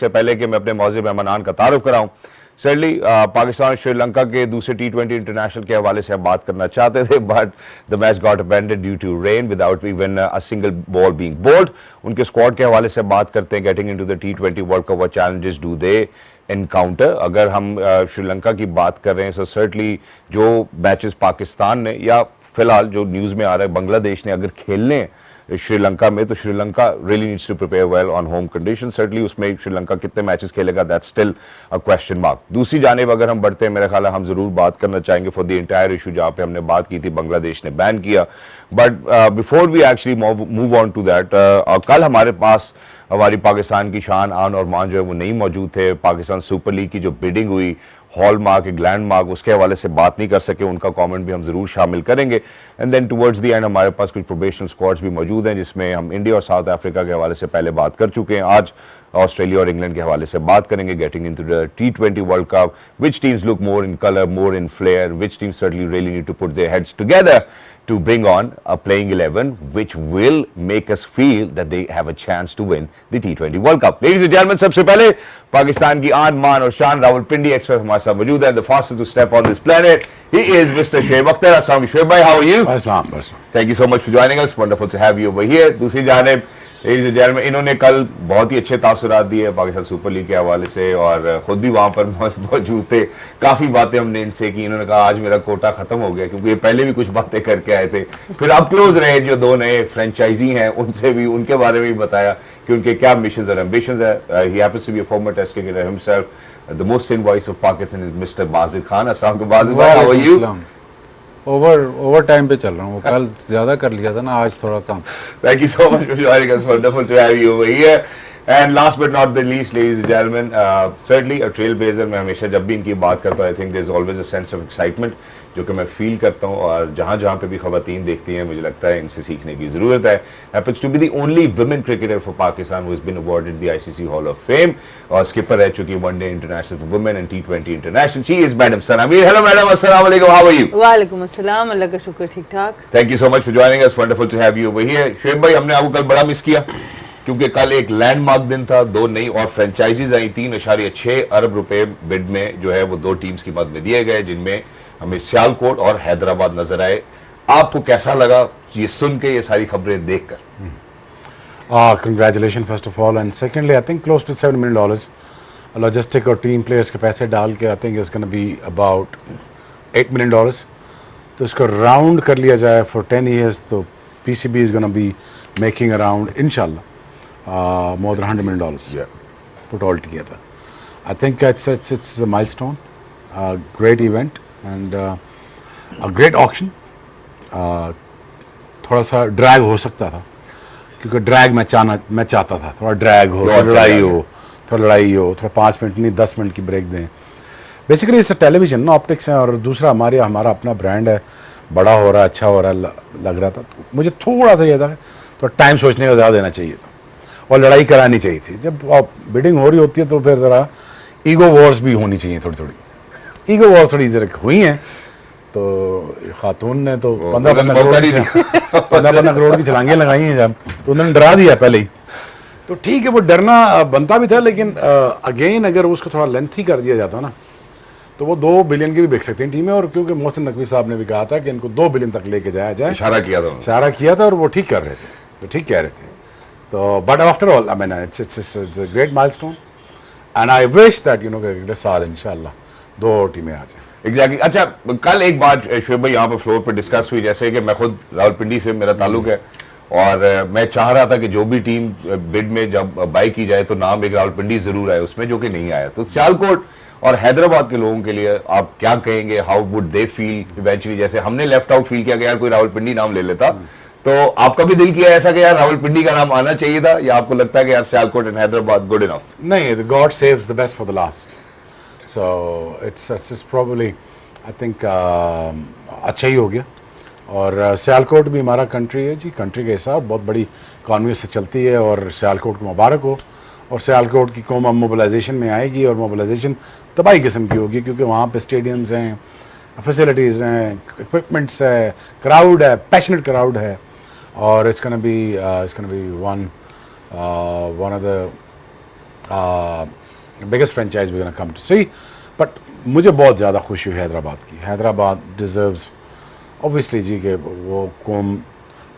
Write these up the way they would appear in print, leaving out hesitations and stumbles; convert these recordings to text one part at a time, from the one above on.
इससे पहले कि मैं अपने मौजूद मेहमान का तारुफ कराऊं, सडनली पाकिस्तान श्रीलंका के दूसरे T20 इंटरनेशनल के हवाले से हम बात करना चाहते थे, but the match got abandoned due to rain without even a single ball being bowled. उनके स्क्वाड के हवाले से बात करते हैं, getting into the T20 world cup, what challenges do they encounter. अगर हम श्रीलंका की बात कर रहे हैं, सो सर्टनली जो मैचेस पाकिस्तान ने या फिलहाल जो न्यूज़ में आ रहा है बांग्लादेश ने अगर खेलने हैं श्रीलंका में, तो Sri Lanka really needs to prepare well on home condition. Certainly उसमें श्रीलंका कितने मैचेस खेलेगा, that's still a question mark. दूसरी जानिब अगर हम बढ़ते हैं, मेरा ख्याल है हम जरूर बात करना चाहेंगे फॉर द इंटायर इशू जहाँ पे हमने बात की थी बांग्लादेश ने बैन किया, but before we actually move on to that, कल हमारे पास हमारी पाकिस्तान की शान आन और मान जो है वो नहीं मौजूद थे। पाकिस्तान सुपर लीग की जो बिडिंग हुई, हॉल मार्क, एक लैंड मार्क, उसके हवाले से बात नहीं कर सके, उनका कमेंट भी हम जरूर शामिल करेंगे। And then towards the end हमारे पास कुछ प्रोबेशनल स्क्वाड्स भी मौजूद हैं, जिसमें हम इंडिया और साउथ अफ्रीका के हवाले से पहले बात कर चुके हैं। आज ऑस्ट्रेलिया और इंग्लैंड के हवाले से बात करेंगे, getting into the T20 world cup, which teams look more in colour, more in flair, which teams certainly really need to put their heads together to bring on a playing 11 which will make us feel that they have a chance to win the T20 World Cup. Ladies and gentlemen, सबसे पहले पाकिस्तान की आन मान और शान Rawalpindi express हमारे साथ मौजूद है, the fastest to step on this planet. He is Mr. Shoaib Akhtar. Assalamu alaikum Shoaib bhai, how are you? Assalam. Thank you so much for joining us. Wonderful to have you over here. दूसरी जानिब Ladies and gentlemen, इन्होंने कल बहुत ही अच्छे तासुरात दिए Pakistan super league के हवाले से और खुद भी वहाँ पर मौजूद थे। काफ़ी बातें हमने इनसे की, इन्होंने कहा आज मेरा कोटा ख़त्म हो गया, क्योंकि ये पहले भी कुछ बातें करके आए थे। फिर अब क्लोज रहे जो दो नए फ्रेंचाइजी हैं, उनसे भी उनके बारे में भी बताया कि उनके क्या मिशंस और एम्बिशंस है। He happens to be a former test cricketer himself, the most in voice of Pakistan is mister Bajid Khan. अस्सलाम वालेकुम बाजिद भाई, how are you? Over time पे चल रहा हूँ, कल ज्यादा कर लिया था ना, आज थोड़ा कम। Thank you so much for joining us. Wonderful to have you over here. And last but not the least, ladies and gentlemen, certainly a trailblazer. मैं हमेशा जब भी इनकी बात करता हूँ, I think there's always a sense of excitement जो कि मैं फील करता हूँ, और जहाँ जहाँ पे भी खवातीन देखती हैं मुझे लगता है इनसे सीखने की ज़रूरत है। Happens to be the only women cricketer for Pakistan who has been awarded the ICC Hall of Fame, और स्किपर रह चुकी one day international for women and T20 international. She is Madam Sana Amir. Hello Madam, अस्सलाम वालेकुम, how are you? वालेकुम अस्सलाम, अल्लाह का शुक्र, ठीक ठाक। Thank you so much for joining us. Wonderful to have you over here. Shoaib भाई, हमने आपको कल बड़ा मिस किया क्योंकि कल एक लैंडमार्क दिन था, दो नई और फ्रेंचाइजीज आई, 3.6 अरब रुपए बिड में जो है वो दो टीम्स की मद में दिए गए, जिनमें हमें सियालकोट और हैदराबाद नजर आए। आपको कैसा लगा ये सुन के, ये सारी खबरें देखकर? Congratulation first of all, and secondly I think close to $7 million logistic और टीम प्लेयर्स के पैसे डाल के, I think it's gonna be about $8 million। तो इसको राउंड कर लिया जाए फॉर 10 years, तो PCB is gonna be making around इंशाल्लाह more than $100 million. Yeah. Put all together. I think it's a milestone, a great event, and a great auction. थोड़ा सा drag हो सकता था, क्योंकि ड्रैग मैं चाहता था, थोड़ा ड्रैग हो, थोड़ा लड़ाई हो, थोड़ा 5 मिनट नहीं 10 मिनट की ब्रेक दें। बेसिकली इस टेलीविजन ना, ऑप्टिक्स हैं, और दूसरा हमारा अपना ब्रांड है, बड़ा हो रहा है, अच्छा हो रहा है, लग रहा था। तो मुझे थोड़ा सा ये था तो टाइम सोचने का ज़्यादा देना चाहिए था और लड़ाई करानी चाहिए थी। जब बिडिंग हो रही होती है तो फिर ज़रा ईगो वॉर्स भी होनी चाहिए, थोड़ी ईगो वॉर्स थोड़ी ज़रा हुई हैं। तो खातून ने तो 15 करोड़ की छलांगें लगाई हैं जब, तो उन्होंने डरा दिया पहले ही। तो ठीक है, वो डरना बनता भी था, लेकिन अगेन अगर उसको थोड़ा लेंथी कर दिया जाता ना, तो वो 2 बिलियन की भी बिक सकती हैं टीमें। और क्योंकि मोहसिन नकवी साहब ने भी कहा था कि इनको 2 बिलियन तक लेके जाया जाए, इशारा किया था, और वो ठीक कर रहे थे, तो ठीक कह रहे थे। तो but after all I mean it's a great milestone, and I wish that अगले साल इंशाल्लाह 2 टीमें आ जाएं। एग्जैक्टली। अच्छा, कल एक बात शोएब भाई यहाँ पर फ्लोर पर डिस्कस हुई, जैसे कि मैं खुद रावलपिंडी से मेरा ताल्लुक है, और मैं चाह रहा था कि जो भी टीम बिड में जब बाई की जाए तो नाम एक रावलपिंडी जरूर आए उसमें, जो कि नहीं आया। तो सियालकोट और हैदराबाद के लोगों के लिए आप क्या कहेंगे? How would they feel eventually? जैसे हमने लेफ्ट आउट फील किया कि यार कोई रावलपिंडी नाम ले लेता, तो आपका भी दिल किया ऐसा कि यार रावलपिंडी का नाम आना चाहिए था, या आपको लगता है कि यार Sialkot and Hyderabad good enough? नहीं, God saves the best for the last, so it's probably I think अच्छा ही हो गया। और सियालकोट भी हमारा कंट्री है जी, कंट्री के हिसाब बहुत बड़ी इकॉनमी से चलती है, और सियालकोट को मुबारक हो। और सियालकोट की कौम अब मोबिलाइजेशन में आएगी, और मोबिलाइजेशन तबाही किस्म की होगी, क्योंकि वहाँ पे स्टेडियम्स हैं, फैसिलिटीज़ हैं, इक्विपमेंट्स है, क्राउड है, पैशनेट क्राउड है, और it's gonna be one of the biggest franchise we gonna come to see. But मुझे बहुत ज़्यादा खुशी हुई हैदराबाद की. हैदराबाद डिज़र्व्स ऑब्वियसली जी के वो कौम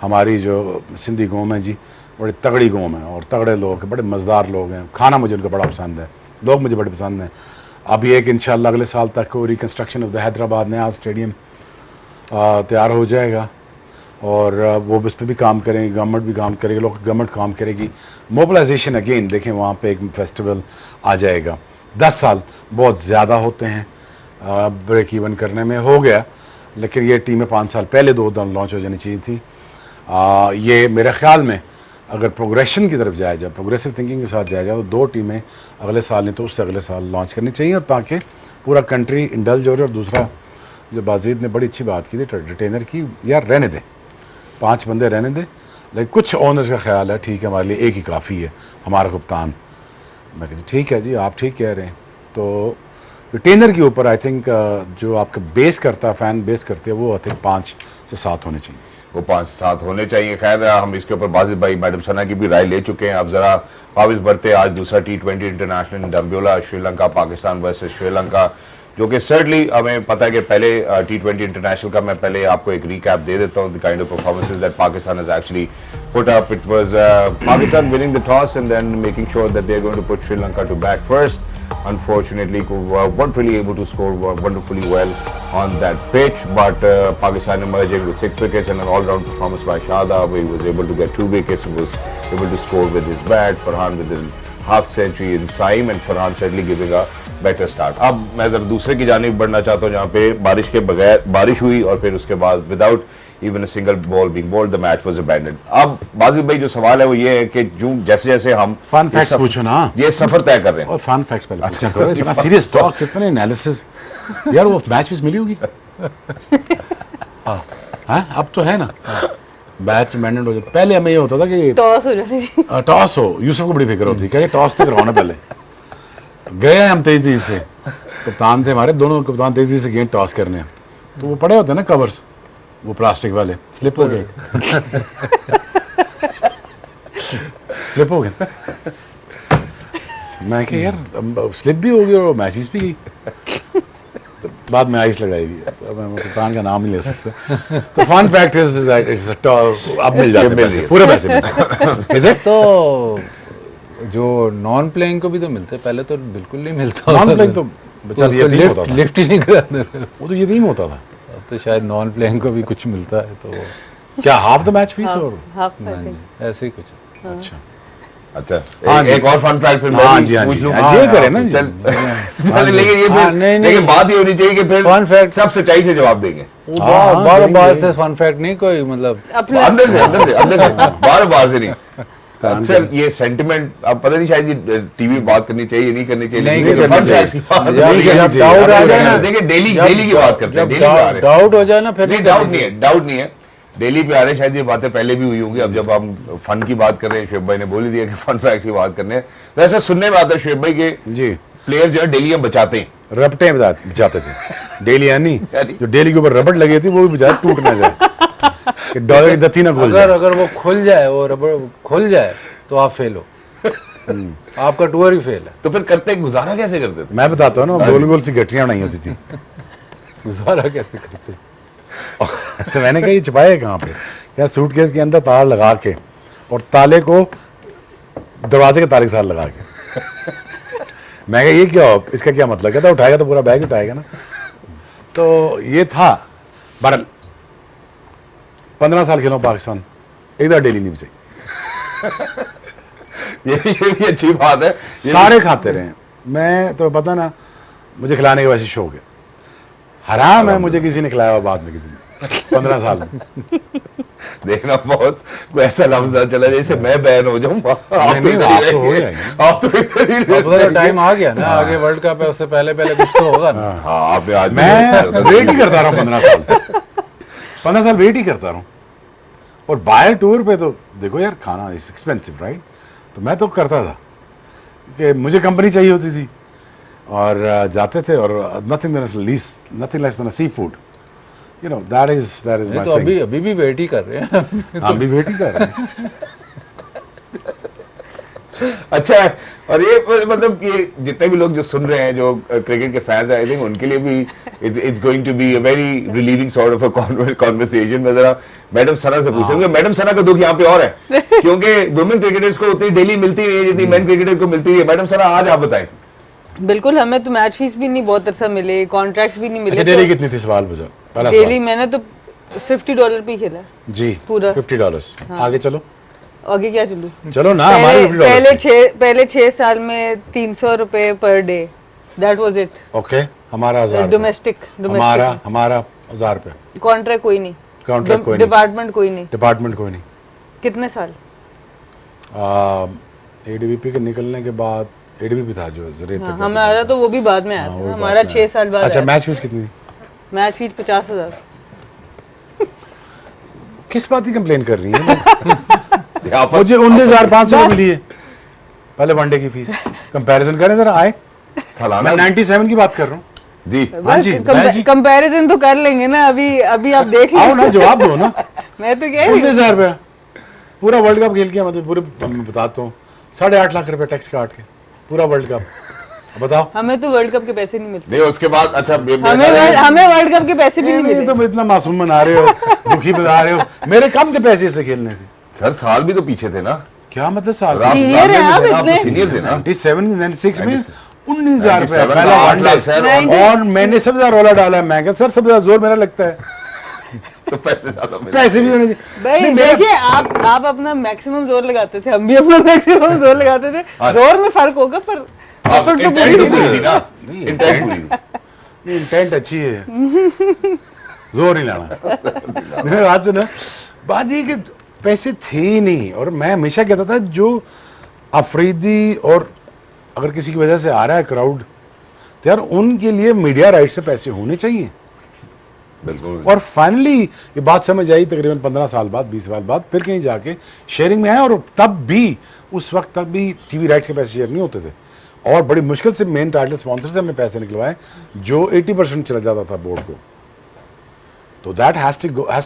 हमारी जो सिंधी कौम है जी बड़ी तगड़ी कौम है और तगड़े लोग हैं, बड़े मज़ेदार लोग हैं. खाना मुझे उनका बड़ा पसंद है, लोग मुझे बड़े पसंद हैं. अभी एक इंशाल्लाह अगले साल तक वो रिकन्स्ट्रक्शन ऑफ द हैदराबाद नया स्टेडियम तैयार हो जाएगा और वो उस पर भी काम करेंगे, गवर्नमेंट भी काम करेगी, लोग गवर्नमेंट काम करेगी. मोबिलाइजेशन अगेन देखें वहाँ पे एक फेस्टिवल आ जाएगा. 10 साल बहुत ज़्यादा होते हैं ब्रेक इवन करने में. हो गया, लेकिन ये टीमें 5 साल पहले 2 लॉन्च हो जानी चाहिए थी. ये मेरे ख्याल में अगर प्रोग्रेशन की तरफ जाया जाए, प्रोग्रेसिव थिंकिंग के साथ जाया जाए, तो 2 टीमें अगले साल नहीं तो उससे अगले साल लॉन्च करनी चाहिए और ताकि पूरा कंट्री इंडल्ज हो रहा है. और दूसरा जो बाजीद ने बड़ी अच्छी बात की थी रिटेनर की, यार रहने दें, 5 बंदे रहने दें. लेकिन कुछ ओनर्स का ख्याल है ठीक है हमारे लिए एक ही काफ़ी है, हमारा कप्तान. मैं कहती ठीक है जी, आप ठीक कह रहे हैं. तो रिटेनर के ऊपर आई थिंक जो आपका बेस करता है, फ़ैन बेस करते हैं, वो आई थिंक 5 से 7 होने चाहिए. वो 5-7 होने चाहिए. खैर हम इसके ऊपर बाजिद भाई मैडम सना की भी राय ले चुके हैं. अब जरा वापस बढ़ते. आज दूसरा T20 international Dambulla, Sri Lanka Pakistan versus Sri Lanka, जो कि सर्टली हमें पता है कि पहले T20 इंटरनेशनल का मैं पहले आपको एक रिकैप दे देता हूँ. The kind of performances that Pakistan has actually put up. It was Pakistan winning the toss and then making sure that they are going to put Sri Lanka to bat first. Unfortunately, weren't really able to score wonderfully well on that pitch, but Pakistan emerging with 6 wickets and an all-round performance by Shadab. He was able to get 2 wickets and was able to score with his bat. Farhan with a half century in Saim and Farhan certainly giving a better start. अब मैं जरा दूसरे की जानिब बढ़ना चाहता हूँ जहाँ पे बारिश के बगैर बारिश हुई और फिर उसके बाद without even a single ball being bowled the match was abandoned. अब बाजिद भाई जो सवाल है वो ये है कि जो जैसे जैसे हम फन फैक्ट्स पूछो ना, ये सफर तय कर रहे हैं और फन फैक्ट्स पहले पूछा करो. इतना सीरियस टॉक्स, इतने एनालिसिस. यार वो मैच फीस मिली होगी. हाँ अब तो है ना, मैच मैंडेट हो जाए. पहले हमें ये होता था कि टॉस हो जाए. टॉस हो, यूसुफ को बड़ी फिक्र होती कह रहे टॉस तक करवाना. पहले गए हम तेज से, कप्तान थे हमारे दोनों कप्तान तेजी से गए टॉस करने. तो वो पड़े होते हैं ना कवर्स, वो प्लास्टिक वाले, स्लिप हो गए. स्लिप हो गए. मैं कहा यार स्लिप भी हो गई और मैच भी गई. तो बाद में आइस लगाई हुई है, मैं कप्तान का नाम नहीं ले सकता. तो फन फैक्ट इज अब मिल जाते पैसे, पूरे पैसे मिलते. तो जो नॉन प्लेइंग को भी तो मिलते, पहले तो बिल्कुल नहीं मिलता. नॉन प्लेइंग तो बेचारा यतीम होता था, लिफ्ट ही नहीं कराते थे. वो तो यतीम होता था. अब तो शायद नॉन प्लेइंग को भी कुछ मिलता है. तो क्या हाफ द मैच फीस और हाफ नहीं, ऐसे ही कुछ. अच्छा अच्छा हाँ जी. एक और फन फैक्ट फिर हाँ मैं जी, हाँ पूछ जी. लूं. ये करें ना जी. चल लेकिन ये हाँ, नहीं, लेकिन नहीं. बात ये होनी चाहिए कि फिर Fun fact. सब सच्चाई से जवाब देंगे. बार बार से फन फैक्ट नहीं कोई, मतलब अंदर से बार से नहीं. अक्सर ये सेंटिमेंट अब पता नहीं शायद ये टीवी बात करनी चाहिए नहीं करनी चाहिए. नहीं लेकिन करनी fun चाहिए. facts की बात जब नहीं करनी चाहिए. डाउट आ जाए ना, देखिए डेली की बात करते हैं. जब डेली आ रहे हैं. डाउट हो जाए ना फिर नहीं डाउट नहीं है. डेली पे आ रहे. शायद ये बातें पहले भी हुई होंगी. अब जब हम फन की बात कर रहे हैं, शुएब भाई ने बोल ही दिया कि फन फैक्ट्स की बात करने हैं. तो ऐसा सुनने में आता है शुएब भाई के जी प्लेयर जो है डेली हम बचाते हैं. रबटें बचाते थे डेली. यानी जो डेली के ऊपर रबड़ लगी थी वो भी बचाए टूट ना जाए, कि डॉलर की दत्ती ना खुल जाए. अगर वो खुल जाए, वो रबड़ खुल जाए तो आप फेल हो. आपका टूर ही फेल है. तो फिर करते गुजारा कैसे करते थे? मैं बताता हूँ ना, गोल गोल सी गठरियाँ बनाई होती थी. गुजारा कैसे करते? तो मैंने कहा ये छुपाए कहाँ पे? क्या सूटकेस के अंदर तार लगा के और ताले को दरवाजे के ताले के साथ लगा के. मैं कहा ये क्या, इसका क्या मतलब? कहता उठाएगा तो पूरा बैग उठाएगा ना. तो ये था. बहरहाल 15 साल खेलो पाकिस्तान, एक बार डेली नहीं बचाई. ये भी अच्छी बात है. सारे खाते रहे. मैं तो पता ना, मुझे खिलाने का वैसे शौक है. हराम है मुझे किसी ने खिलाया हुआ बाद में किसी ने 15 साल में. देखना बहुत कोई ऐसा लफ्ज ना चला जैसे मैं बैन हो जाऊं. आप तो इधर ही आप तो हो रहेंगे. जाएंगे. आप तो इधर ही अब तो टाइम आ गया ना, आगे वर्ल्ड कप है, उससे पहले पहले कुछ तो होगा ना. हाँ आपने आज मैं वेट ही करता रहा हूँ 15 साल वेट ही करता रहा हूँ. और बाय टूर पे तो देखो यार, खाना इज एक्सपेंसिव राइट. तो मैं तो करता था कि मुझे कंपनी चाहिए होती थी और जाते थे. और nothing less than sea food, you know, that is नहीं माय तो थिंग. अभी भी वेट ही कर रहे हैं. हम भी वेट ही कर रहे हैं. अच्छा है। और ये मतलब ये जितने भी लोग जो सुन रहे हैं जो क्रिकेट के फैंस हैं, आई थिंक उनके लिए भी it's going to be a very relieving sort of a conversation. मैं जरा मैडम सना से पूछूंगा, मैडम सना का दुख यहाँ पे और है क्योंकि वुमेन क्रिकेटर्स को उतनी डेली मिलती नहीं है जितनी मेन क्रिकेटर को मिलती है। मैडम सना आज आप बताएं। बिल्कुल, हमें तो मैच फीस भी नहीं बहुत अरसा मिले, कॉन्ट्रैक्ट्स भी नहीं मिले। अच्छा डेली कितनी थी सवाल पूछो पहला डेली मैंने तो $50 पे ही खेला है। जी पूरा $50। आगे चलो आगे क्या चलूं? चलो ना हमारे $50 पहले 6 साल में ₹300 per day, that was it. Okay हमारा 1000 डोमेस्टिक हमारा 1000 रुपये कॉन्ट्रैक्ट कोई नहीं, कॉन्ट्रैक्ट कोई नहीं, डिपार्टमेंट कोई नहीं। डिपार्टमेंट कोई नहीं। कितने साल? एडीवीपी के निकलने के बाद एडीवीपी था जो जरिए हाँ, हमारा तो वो भी बाद में आया था, हमारा 6 साल बाद अच्छा आया। मैच फीस कितनी थी? Match fees 50,000। किस बात की कंप्लेन कर रही है? आपस मुझे 19,500 मिली है पहले वनडे की फीस। कंपैरिजन करें जरा आए। सालाना मैं 97 की बात कर रहा हूँ। जी हाँ जी, मैं जी। कंपैरिजन तो कर लेंगे ना, अभी आप देख आओ लो। ना जवाब दो ना। मैं तो कह रही हूँ 19,000 रुपया पूरा वर्ल्ड कप खेल के मतलब पूरे मैं बताता हूँ 8.5 लाख रुपए टैक्स काट के पूरा वर्ल्ड कप। अब बताओ हमें तो वर्ल्ड कप के पैसे नहीं मिलते। नहीं उसके बाद अच्छा हमें वर्ल्ड कप के पैसे भी नहीं नहीं मिलते। तुम इतना मासूम बना रहे हो, दुखी बता रहे हो। मेरे कम थे पैसे से खेलने से। सर साल भी तो पीछे थे ना। क्या मतलब साल आप Senior हैं आप आप इतने। सीनियर थे ना। 97 96 में 19,000 रुपया 97 पहला का 8 वनडे लाख सर, और मैंने सबसे ज्यादा रोला डाला है। मैं क्या सर सबसे ज्यादा जोर मेरा लगता है। तो पैसे ज्यादा मिले। पैसे भी होने चाहिए। भाई नहीं, मेरा- देखिए, आप अपना मैक्सिमम जोर लगाते थे, हम भी अपना मैक्सिमम जोर लगाते थे। जोर में फर्क होगा पर आप effort तो इंटेंट पूरी तो थी पूरी ना। थी ना। नहीं, इंटेंट पूरी थी। ये इंटेंट अच्छी है, जोर नहीं लाना। मेरे बात से ना बात ये कि पैसे थे ही नहीं। और मैं हमेशा कहता था जो अफरीदी और अगर किसी की वजह से आ रहा है क्राउड तो यार उनके लिए मीडिया राइट से पैसे होने चाहिए। बिल्कुल। और फाइनली ये बात समझ आई तकरीबन 15 साल बाद 20 साल बाद फिर कहीं जाके शेयरिंग में आया। और तब भी उस वक्त तक भी टीवी राइट्स के पैसे शेयर नहीं होते थे और बड़ी मुश्किल से मेन टाइटल स्पॉन्सर से हमने पैसे निकलवाए जो 80% चला जाता था बोर्ड को। तो that has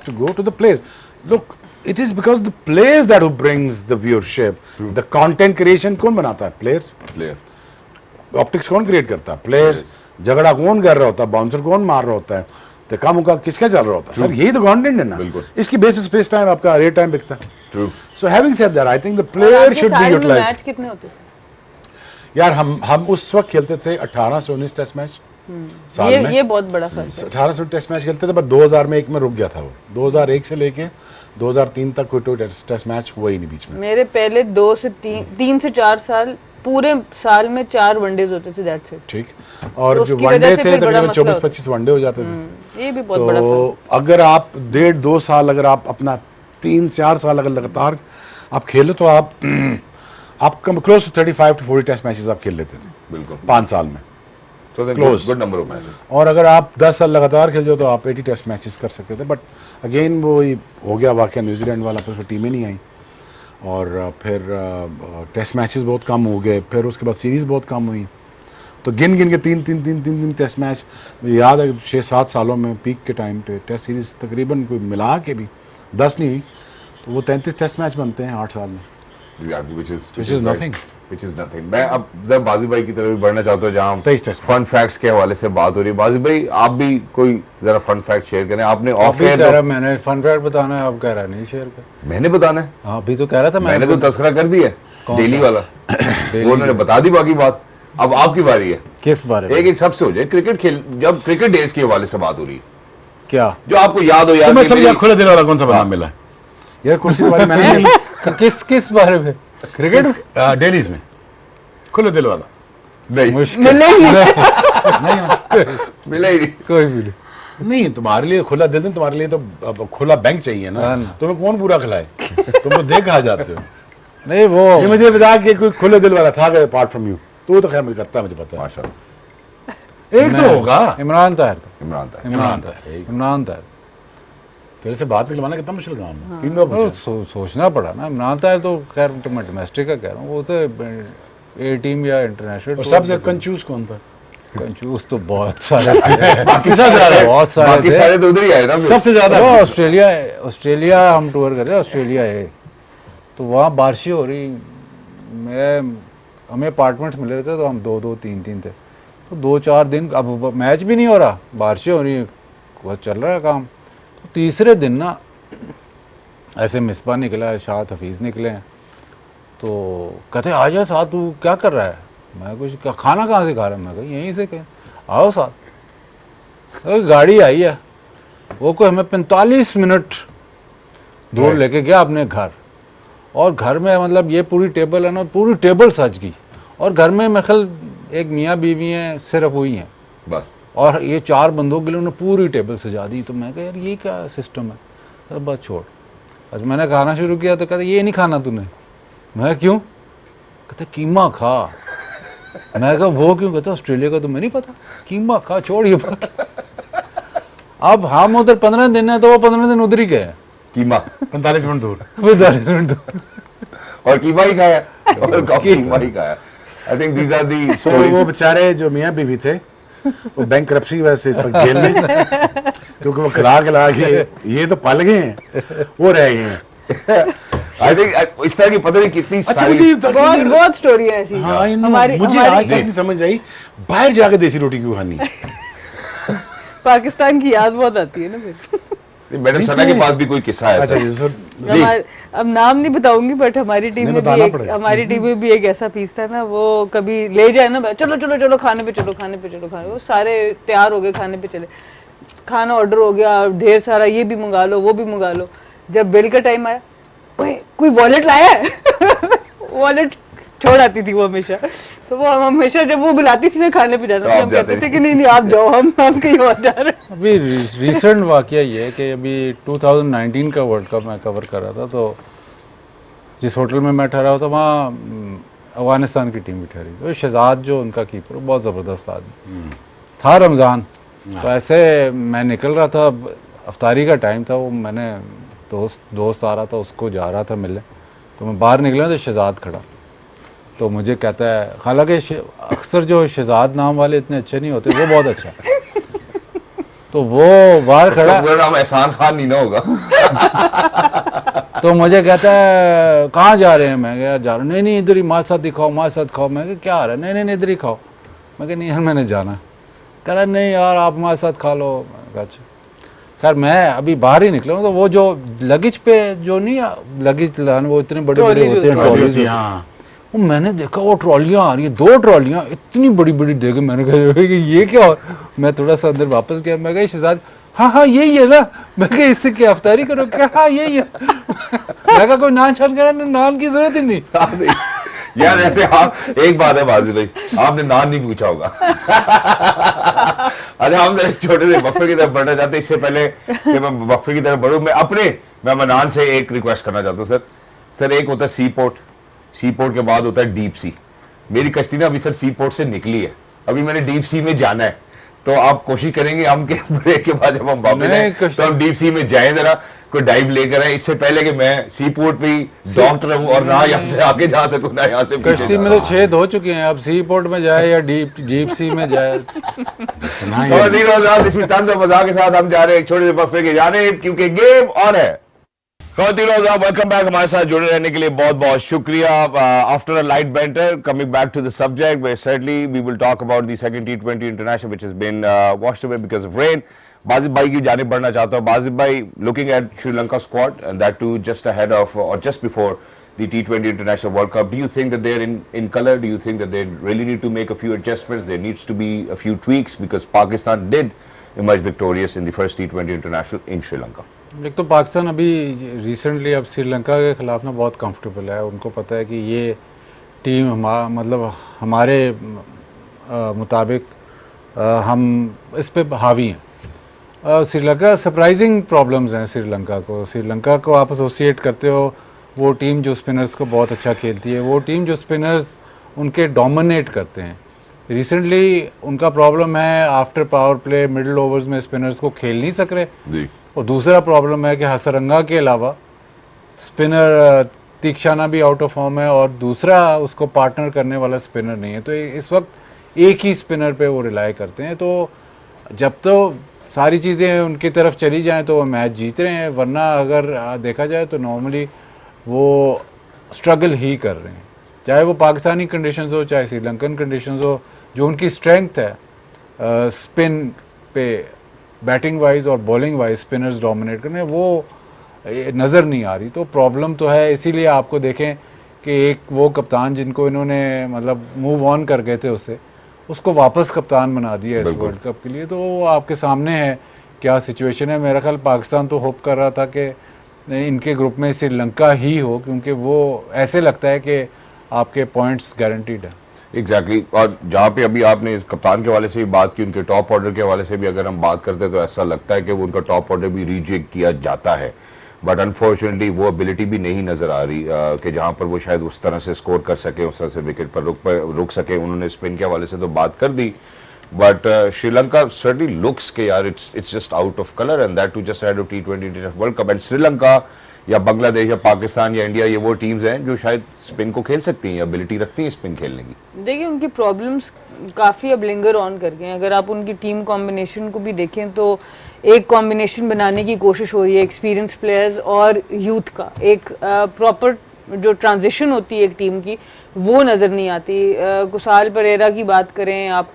to go to the players. Look it is because the players that who brings the viewership. The content creation कौन बनाता है? प्लेयर्स। प्लेयर ऑप्टिक्स कौन क्रिएट करता है? प्लेयर्स। झगड़ा कौन कर रहा होता है? बाउंसर कौन मार रहा होता है? धक्का मुक्का किसका चल रहा होता है? सर यही तो कंटेंट है ना। बिल्कुल। इसकी बेसिस पे इस टाइम आपका रेट टाइम बिकता है। True. So having said that I think the और प्लेयर आपके शुड साल बी में यूटिलाइज्ड। मैच कितने होते थे? यार हम उस वक्त खेलते थे 18 से 19 टेस्ट मैच साल में। ये बहुत बड़ा फर्क है। 18 से टेस्ट मैच खेलते थे पर 2000 में एक में रुक गया था वो। 2001 से लेके 2003 तक कोई टेस्ट मैच हुआ ही नहीं बीच में। मेरे पहले 3 से 4 साल पूरे साल में 4 वनडेज होते थे, दैट्स इट। ठीक। और तो जो उसकी वनडे वजह से थे फिर बड़ा तकरीबन मसला 24-25 वनडे हो जाते थे। ये भी बहुत बड़ा फर्क तो अगर आप 1.5-2 साल अगर आप अपना 3-4 साल अगर लगातार आप खेलो तो आप क्लोज टू 35 to 40 टेस्ट मैचेस आप खेल लेते थे बिल्कुल। 5 साल में। Close. Good number of matches. और अगर आप 10 साल लगातार खेल जाओ तो आप 80 टेस्ट मैचेस कर सकते थे। बट अगेन वो ही हो गया वाकया न्यूजीलैंड वाला, फिर टीमें नहीं आई और फिर टेस्ट मैचेस बहुत कम हो गए। फिर उसके बाद सीरीज़ बहुत कम हुई। तो गिन के तीन टेस्ट मैच मुझे याद है 6-7 सालों में पीक के टाइम पे टेस्ट सीरीज़ तकरीबन कोई मिला के भी 10 नहीं हुई तो वो 33 टेस्ट मैच बनते हैं 8 साल में। Which is nothing. मैं अब जरा बाजी भाई की तरफ भी बढ़ना चाहता हूँ जहाँ 23 टेस्ट फन फैक्ट्स के हवाले से बात हो रही है। बाजी भाई आप भी कोई जरा फन फैक्ट शेयर करें। आपने ऑफ अभी कह रहा मैंने फन फैक्ट बताना है, अब कह रहा नहीं शेयर कर। मैंने बताना है। हाँ अभी तो कह रहा था मैंने तो तस्करा कर दिया कौन डेली सा? वाला वो उन्होंने बता दी बाकी बात। अब आपकी बारी है। किस बारे में? एक सबसे हो जाए क्रिकेट खेल जब क्रिकेट डेज के हवाले से बात हो रही है क्या जो आपको याद हो यार तो मैं कि समझा मेरी- खुले दिल वाला कौन सा बना मिला यार कुर्सी वाली मैंने नहीं ली। किस बारे में? क्रिकेट डेलीज में खुले दिल वाला नहीं मुश्किल मिले ही नहीं। मिला ही नहीं। कोई भी नहीं। नहीं तुम्हारे लिए खुला दिल नहीं, तुम्हारे लिए तो अब खुला बैंक चाहिए ना। हाँ ना। तुम्हें कौन पूरा खिलाए? तुम तो देख कहा जाते हो। नहीं वो ये मुझे बता कि कोई खुले दिल वाला था अपार्ट फ्रॉम यू तो खैर मुझे करता है, मुझे पता है। माशाल्लाह। एक तो होगा इमरान ताहिर था। इमरान था। इमरान ताहिर। इमरान ताहिर। तेरे से बात निकलवाना कितना मुश्किल काम है। 3 दो पूछा। सोचना पड़ा ना। इमरान ताहिर तो खैर मैं डोमेस्टिक का कह रहा हूँ, वो तो ए टीम या इंटरनेशनल। और सबसे कंजूस कौन था? कंजूस तो बहुत सारे थे। बाकी सब ज्यादा बहुत सारे बाकी थे। सारे तो उधर ही आए ना फिर। सबसे ज्यादा वो ऑस्ट्रेलिया हम टूर कर रहे हैं, ऑस्ट्रेलिया है तो वहाँ बारिशें हो रही हमें अपार्टमेंट्स मिले रहते तो हम 2-2 3-3 थे, तो 2-4 दिन, अब मैच भी नहीं हो रहा, बारिशें हो रही हैं, बस चल रहा है काम। तो तीसरे दिन ना ऐसे मिसबा निकला, शाद हफीज़ निकले हैं, तो कहते आ जा साथ, तू क्या कर रहा है? मैं कुछ खाना कहाँ से खा रहा है? मैं कहा यहीं से कहीं, आओ साथ। तो गाड़ी आई है, वो कोई हमें 45 मिनट दूर लेके गया अपने घर, और घर में मतलब ये पूरी टेबल है ना, पूरी टेबल सज गई, और घर में मेरे ख्याल एक मियाँ बीवी हैं सिर्फ वही हैं बस, और ये 4 बंदों के लिए उन्होंने पूरी टेबल सजा दी। तो मैं कहा यार ये क्या सिस्टम है? तो बस छोड़। आज मैंने खाना शुरू किया तो कहते ये नहीं खाना तूने। मैं क्यों? कहते कीमा खा। मैं कहा वो क्यों? कहते ऑस्ट्रेलिया का तुम्हें नहीं पता, कीमा खा, छोड़ ये बात। अब हम उधर 15 दिन है तो वो 15 दिन उधर ही गए, कीमा 45 मिनट दूर। 45 मिनट दूर। और कीमा ही खाया और कीमा ही खाया। I think these are the तो वो स्टोरीज। बेचारे जो मियाँ बीवी थे वो बैंक करप्शन की वजह से इस वक्त जेल में, क्योंकि वो खिला के ये तो पल गए हैं, वो रह गए हैं। आई थिंक इस तरह की पता नहीं कितनी अच्छा सारी मुझे बहुत बहुत स्टोरी है ऐसी। हाँ, मुझे हमारी आज तक नहीं समझ आई बाहर जाके देसी रोटी क्यों खानी। पाकिस्तान की याद बहुत आती है ना फिर। मैडम सना के पास भी कोई किस्सा है अच्छा ऐसा? जी, सर अब नाम नहीं बताऊंगी, बट हमारी टीम नहीं, में बताना भी पड़ेगा। हमारी टीम में भी एक ऐसा पीस था ना, वो कभी ले जाए ना, चलो चलो चलो खाने पे चलो, खाने पे चलो, खाने, वो सारे तैयार हो गए, खाने पे चले, खाना ऑर्डर हो गया ढेर सारा, ये भी मंगा लो वो भी मंगा लो। जब बिल का टाइम आया, ओए कोई वॉलेट लाया है? वॉलेट छोड़ आती थी वो हमेशा, तो वो हम हमेशा जब वो बुलाती थी ना खाने पे जाना, तो तो आप हम जाते कहते थे कि नहीं नहीं आप जाओ, हम कहीं और जा रहे हैं। अभी रिसेंट वाकया ये है कि अभी 2019 का वर्ल्ड कप मैं कवर कर रहा था, तो जिस होटल में मैं ठहरा हुआ था वहाँ अफगानिस्तान की टीम भी ठहरी। तो शहजाद जो उनका कीपर, बहुत ज़बरदस्त आदमी था। रमज़ान, तो ऐसे मैं निकल रहा था, अफ्तारी का टाइम था, वो मैंने दोस्त आ रहा था, उसको जा रहा था मिलने, तो मैं बाहर निकला तो शहजाद खड़ा, तो मुझे कहता है, हालांकि अक्सर जो शहजाद नाम वाले इतने अच्छे नहीं होते, वो बहुत अच्छा है। तो वो बाहर खड़ा, उसका पूरा नाम एहसान खान नहीं ना होगा? तो मुझे कहता है कहाँ जा रहे हैं? मैं कहा यार जा रहा हूँ। नहीं नहीं इधर ही, माँ साथ दिखाओ, माँ साथ खाओ। मैं कहा क्या आ रहा है? नहीं नहीं इधर ही खाओ। मैं कहा नहीं यार मैंने जाना है। कह रहा नहीं यार आप हमारे साथ खा लो। मैं कहा अच्छा। खैर मैं अभी बाहर ही निकला हूँ, तो वो जो लगेज पे जो नहीं लगेज लाने, वो इतने बड़े बड़े होते हैं ट्रॉलीज, हाँ वो मैंने देखा वो ट्रॉलियाँ आ रही है, 2 ट्रॉलियाँ इतनी बड़ी बड़ी देखे। मैंने कहा कि ये क्या? और मैं थोड़ा सा अंदर वापस गया, मैं कहा शहजाद हाँ हाँ यही है ना। मैं कहा इससे क्या अफ्तारी करो क्या? हाँ यही है। मैं कहा कोई नान शान करा, नान की जरूरत ही नहीं। यार ऐसे आप, एक बात है बाजी भाई, आपने नाम नहीं पूछा होगा। अच्छा हम जरा छोटे से वक्फे की तरफ बढ़ना चाहते हैं। इससे पहले कि मैं वक्फे की तरफ बढ़ूं, मैं मनान से एक रिक्वेस्ट करना चाहता हूँ सर। एक होता है सी पोर्ट के बाद होता है डीप सी। मेरी कश्ती ना अभी सर सी पोर्ट से निकली है, अभी मैंने डीप सी में जाना है, तो आप कोशिश करेंगे हम के ब्रेक के बाद जब हम वापस आए तो हम डीप सी में जाएं, जरा कोई डाइव लेकर आए, इससे पहले कि मैं सी पोर्ट पे डॉक्टर रहूं और ना यहाँ से आगे जा सकूं ना यहाँ से पीछे कश्ती जा में तो 6 हो चुके हैं, अब सी पोर्ट में जाए या डीप सी में जाए। और नहीं रोज़ इसी तंज और मजाक के साथ हम जा रहे हैं एक छोटे से वक्फे के जाने, क्योंकि गेम ऑन है। वेलकम बैक, हमारे साथ जुड़े रहने के लिए बहुत बहुत शुक्रिया। After a light banter, coming back to the subject, where certainly we will talk about the second T20 international which has been washed away because of rain. Bajid भाई की जानिब बढ़ना चाहता हूं। बाजिद भाई, looking at Sri Lanka squad and that too just ahead of और just before the T20 International World Cup, do you think that they're in color? Do you think that they really need to make a few adjustments? There needs to be a few tweaks because Pakistan did emerge victorious in the first T20 International in Sri Lanka. एक तो पाकिस्तान अभी recently अब श्रीलंका के खिलाफ ना बहुत comfortable है। उनको पता है कि ये टीम मतलब हमारे मुताबिक हम इस पे हावी हैं। श्रीलंका सरप्राइजिंग प्रॉब्लम्स हैं श्रीलंका को आप एसोसिएट करते हो वो टीम जो स्पिनर्स को बहुत अच्छा खेलती है, वो टीम जो स्पिनर्स उनके डोमिनेट करते हैं। रिसेंटली उनका प्रॉब्लम है after power play middle overs में स्पिनर्स को खेल नहीं सक रहे, और दूसरा प्रॉब्लम है कि हसरंगा के अलावा स्पिनर तीक्षाना भी आउट ऑफ फॉर्म है और दूसरा उसको पार्टनर करने वाला स्पिनर नहीं है। तो इस वक्त एक ही स्पिनर पे वो रिलाई करते हैं। तो जब तो सारी चीज़ें उनकी तरफ चली जाएं तो वो मैच जीत रहे हैं, वरना अगर देखा जाए तो नॉर्मली वो स्ट्रगल ही कर रहे हैं। चाहे वो पाकिस्तानी कंडीशंस हो चाहे श्रीलंकन कंडीशंस हो, जो उनकी स्ट्रेंथ है स्पिन पे बैटिंग वाइज और बॉलिंग वाइज स्पिनर्स डोमिनेट करने, वो नज़र नहीं आ रही। तो प्रॉब्लम तो है, इसीलिए आपको देखें कि एक वो कप्तान जिनको इन्होंने मतलब मूव ऑन कर गए थे उसको वापस कप्तान बना दिया इस वर्ल्ड कप के लिए। तो वो आपके सामने है क्या सिचुएशन है। मेरा ख्याल पाकिस्तान तो होप कर रहा था कि इनके ग्रुप में श्रीलंका ही हो, क्योंकि वो ऐसे लगता है कि आपके पॉइंट्स गारंटीड है। एग्जैक्टली और जहाँ पे अभी आपने कप्तान के वाले से भी बात की, उनके टॉप ऑर्डर के वाले से भी अगर हम बात करते तो ऐसा लगता है कि वो उनका टॉप ऑर्डर भी रीजेक्ट किया जाता है, बट अनफॉर्चुनेटली वो एबिलिटी भी नहीं नज़र आ रही कि जहाँ पर वो शायद उस तरह से स्कोर कर सके, उस तरह से विकेट पर रुक सके। उन्होंने स्पिन के हवाले से तो बात कर दी, बट श्रीलंका सर्टनली लुक्स के यार it's just out of colour and that too just head of T20 world cup. And Sri Lanka या बांग्लादेश या पाकिस्तान या इंडिया, ये वो टीम्स हैं जो शायद स्पिन को खेल सकती हैं या एबिलिटी रखती हैं स्पिन खेलने की। देखिए उनकी प्रॉब्लम्स काफ़ी अब लिंगर ऑन करके हैं। अगर आप उनकी टीम कॉम्बिनेशन को भी देखें तो एक कॉम्बिनेशन बनाने की कोशिश हो रही है एक्सपीरियंस प्लेयर्स और यूथ का, एक प्रॉपर जो ट्रांजिशन होती है एक टीम की वो नज़र नहीं आती। कुसाल परेरा की बात करें आप,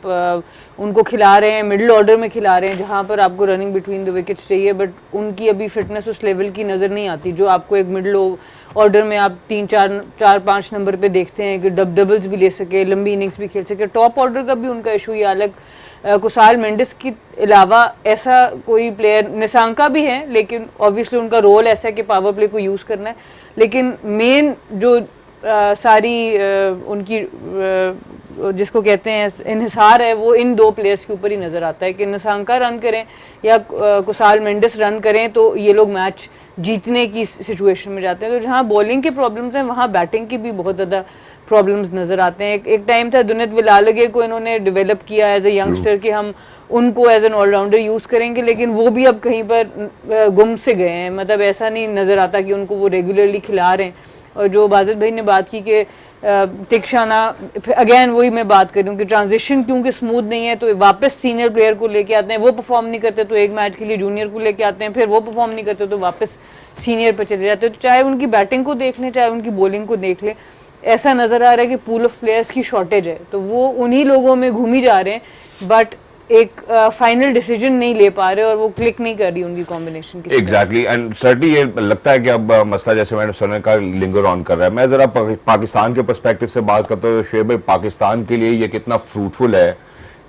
उनको खिला रहे हैं मिडिल ऑर्डर में खिला रहे हैं जहाँ पर आपको रनिंग बिटवीन द विकेट्स चाहिए, बट उनकी अभी फिटनेस उस लेवल की नज़र नहीं आती जो आपको एक मिडिल ऑर्डर में आप 3-4-5 नंबर पे देखते हैं कि डबल्स भी ले सके, लंबी इनिंग्स भी खेल सके। टॉप ऑर्डर का भी उनका इशू ये अलग। कुसाल मेंडिस के अलावा ऐसा कोई प्लेयर, निसांका भी हैं लेकिन ऑब्वियसली उनका रोल ऐसा है कि पावर प्ले को यूज़ करना है, लेकिन मेन जो सारी उनकी जिसको कहते हैं इन्हिसार है वो इन दो प्लेयर्स के ऊपर ही नज़र आता है कि निसांका रन करें या कुसाल मेंडिस रन करें तो ये लोग मैच जीतने की सिचुएशन में जाते हैं। तो जहाँ बॉलिंग के प्रॉब्लम्स हैं वहाँ बैटिंग की भी बहुत ज़्यादा प्रॉब्लम्स नज़र आते हैं। एक टाइम था दुनित विलालगे को इन्होंने डेवलप किया एज ए यंगस्टर कि हम उनको एज एन ऑलराउंडर यूज़ करेंगे, लेकिन वो भी अब कहीं पर गुम से गए हैं। मतलब ऐसा नहीं नज़र आता कि उनको वो रेगुलरली खिला रहे हैं। और जो बाजिद भाई ने बात की कि तिक्षाना, अगेन वही मैं बात कर रही हूँ कि ट्रांजिशन क्योंकि स्मूथ नहीं है तो वापस सीनियर प्लेयर को लेके आते हैं, वो परफॉर्म नहीं करते तो एक मैच के लिए जूनियर को लेके आते हैं, फिर वो परफॉर्म नहीं करते तो वापस सीनियर पर चले जाते हैं। तो चाहे उनकी बैटिंग को देख लें चाहे उनकी बॉलिंग को देख लें, ऐसा नज़र आ रहा है कि पूल ऑफ प्लेयर्स की शॉर्टेज है। तो वो उन्हीं लोगों में घूमी जा रहे हैं बट एक फाइनल डिसीजन नहीं ले पा रहे और वो क्लिक नहीं कर रही उनकी कॉम्बिनेशन की। एग्जैक्टली एंड सर्टनली ये लगता है कि अब मसला जैसे मैंने सुना का लिंगर ऑन कर रहा है। मैं जरा पाकिस्तान के पर्सपेक्टिव से बात करता हूँ। शोएब भाई, पाकिस्तान के लिए ये कितना फ्रूटफुल है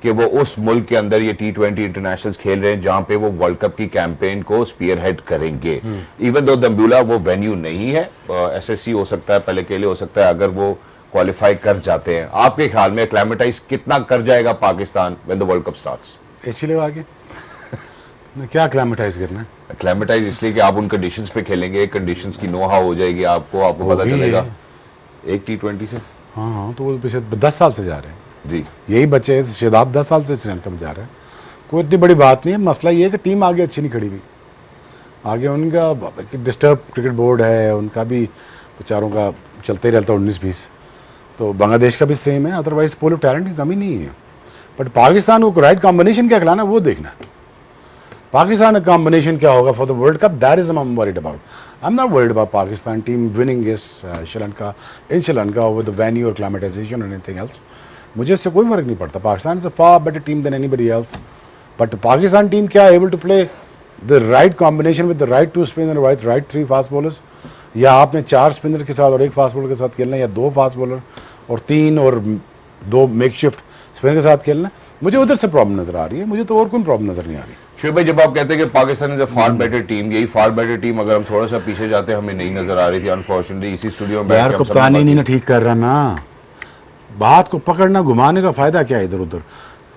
कि वो उस मुल्क के अंदर ये T20 इंटरनेशनल्स खेल रहे हैं जहां पे वो वर्ल्ड कप की कैंपेन को स्पीयर हेड करेंगे। इवन दो दम्बुला वो वेन्यू नहीं है, SSC हो सकता है, पहले के लिए हो सकता है अगर वो क्वालिफाई कर जाते हैं। आपके ख्याल में एक्लेमेटाइज कितना कर जाएगा Pakistan when the world cup starts? AC लगा के क्या एक्लेमेटाइज करना है? एक्लेमेटाइज इसलिए कि आप उन कंडीशंस पे खेलेंगे, कंडीशंस की नोहा हो जाएगी, आपको पता चलेगा एक T20 से। हाँ तो वो पिछले 10 साल से जा रहे हैं जी, यही बच्चे शादाब 10 साल से श्रीलंका में जा रहे हैं। कोई इतनी बड़ी बात नहीं है। मसला ये है कि टीम आगे अच्छी नहीं खड़ी हुई। आगे उनका डिस्टर्ब क्रिकेट बोर्ड है, उनका भी बेचारों का चलते ही रहता है 19-20। तो बांग्लादेश का भी सेम है। अदरवाइज पोल ऑफ टैलेंट की कमी नहीं है, बट पाकिस्तान को राइट कॉम्बिनेशन क्या खिलाना वो देखना है। पाकिस्तान का कॉम्बिनेशन क्या होगा for the world cup, that is I am worried about. I am not worried about Pakistan team winning इस श्रीलंका इन श्रीलंका विद द वेन्यू और क्लाइमेटाइजेशन और एनीथिंग एल्स। मुझे इससे कोई फर्क नहीं पड़ता। Pakistan is a far better team than anybody else, but Pakistan team क्या able to play the right combination with the right 2 spinner right 3 fast bowlers, या आपने 4 स्पिनर के साथ और 1 फास्ट बॉलर के साथ खेलना है, या 2 फास्ट बॉलर और 3 और 2 मेकशिफ्ट स्पिनर के साथ खेलना। मुझे उधर से प्रॉब्लम नजर आ रही है, मुझे तो और कोई प्रॉब्लम नजर नहीं आ रही। शोएब भाई, जब आप कहते हैं कि Pakistan is a far better team, यही फार बेटर टीम अगर हम थोड़ा सा पीछे जाते हमें नहीं नजर आ रही थी अनफॉर्चुनेटली। इसी स्टूडियो में यार कप्तान ही नहीं ना ठीक कर रहा ना, बात को पकड़ना घुमाने का फायदा क्या है इधर उधर।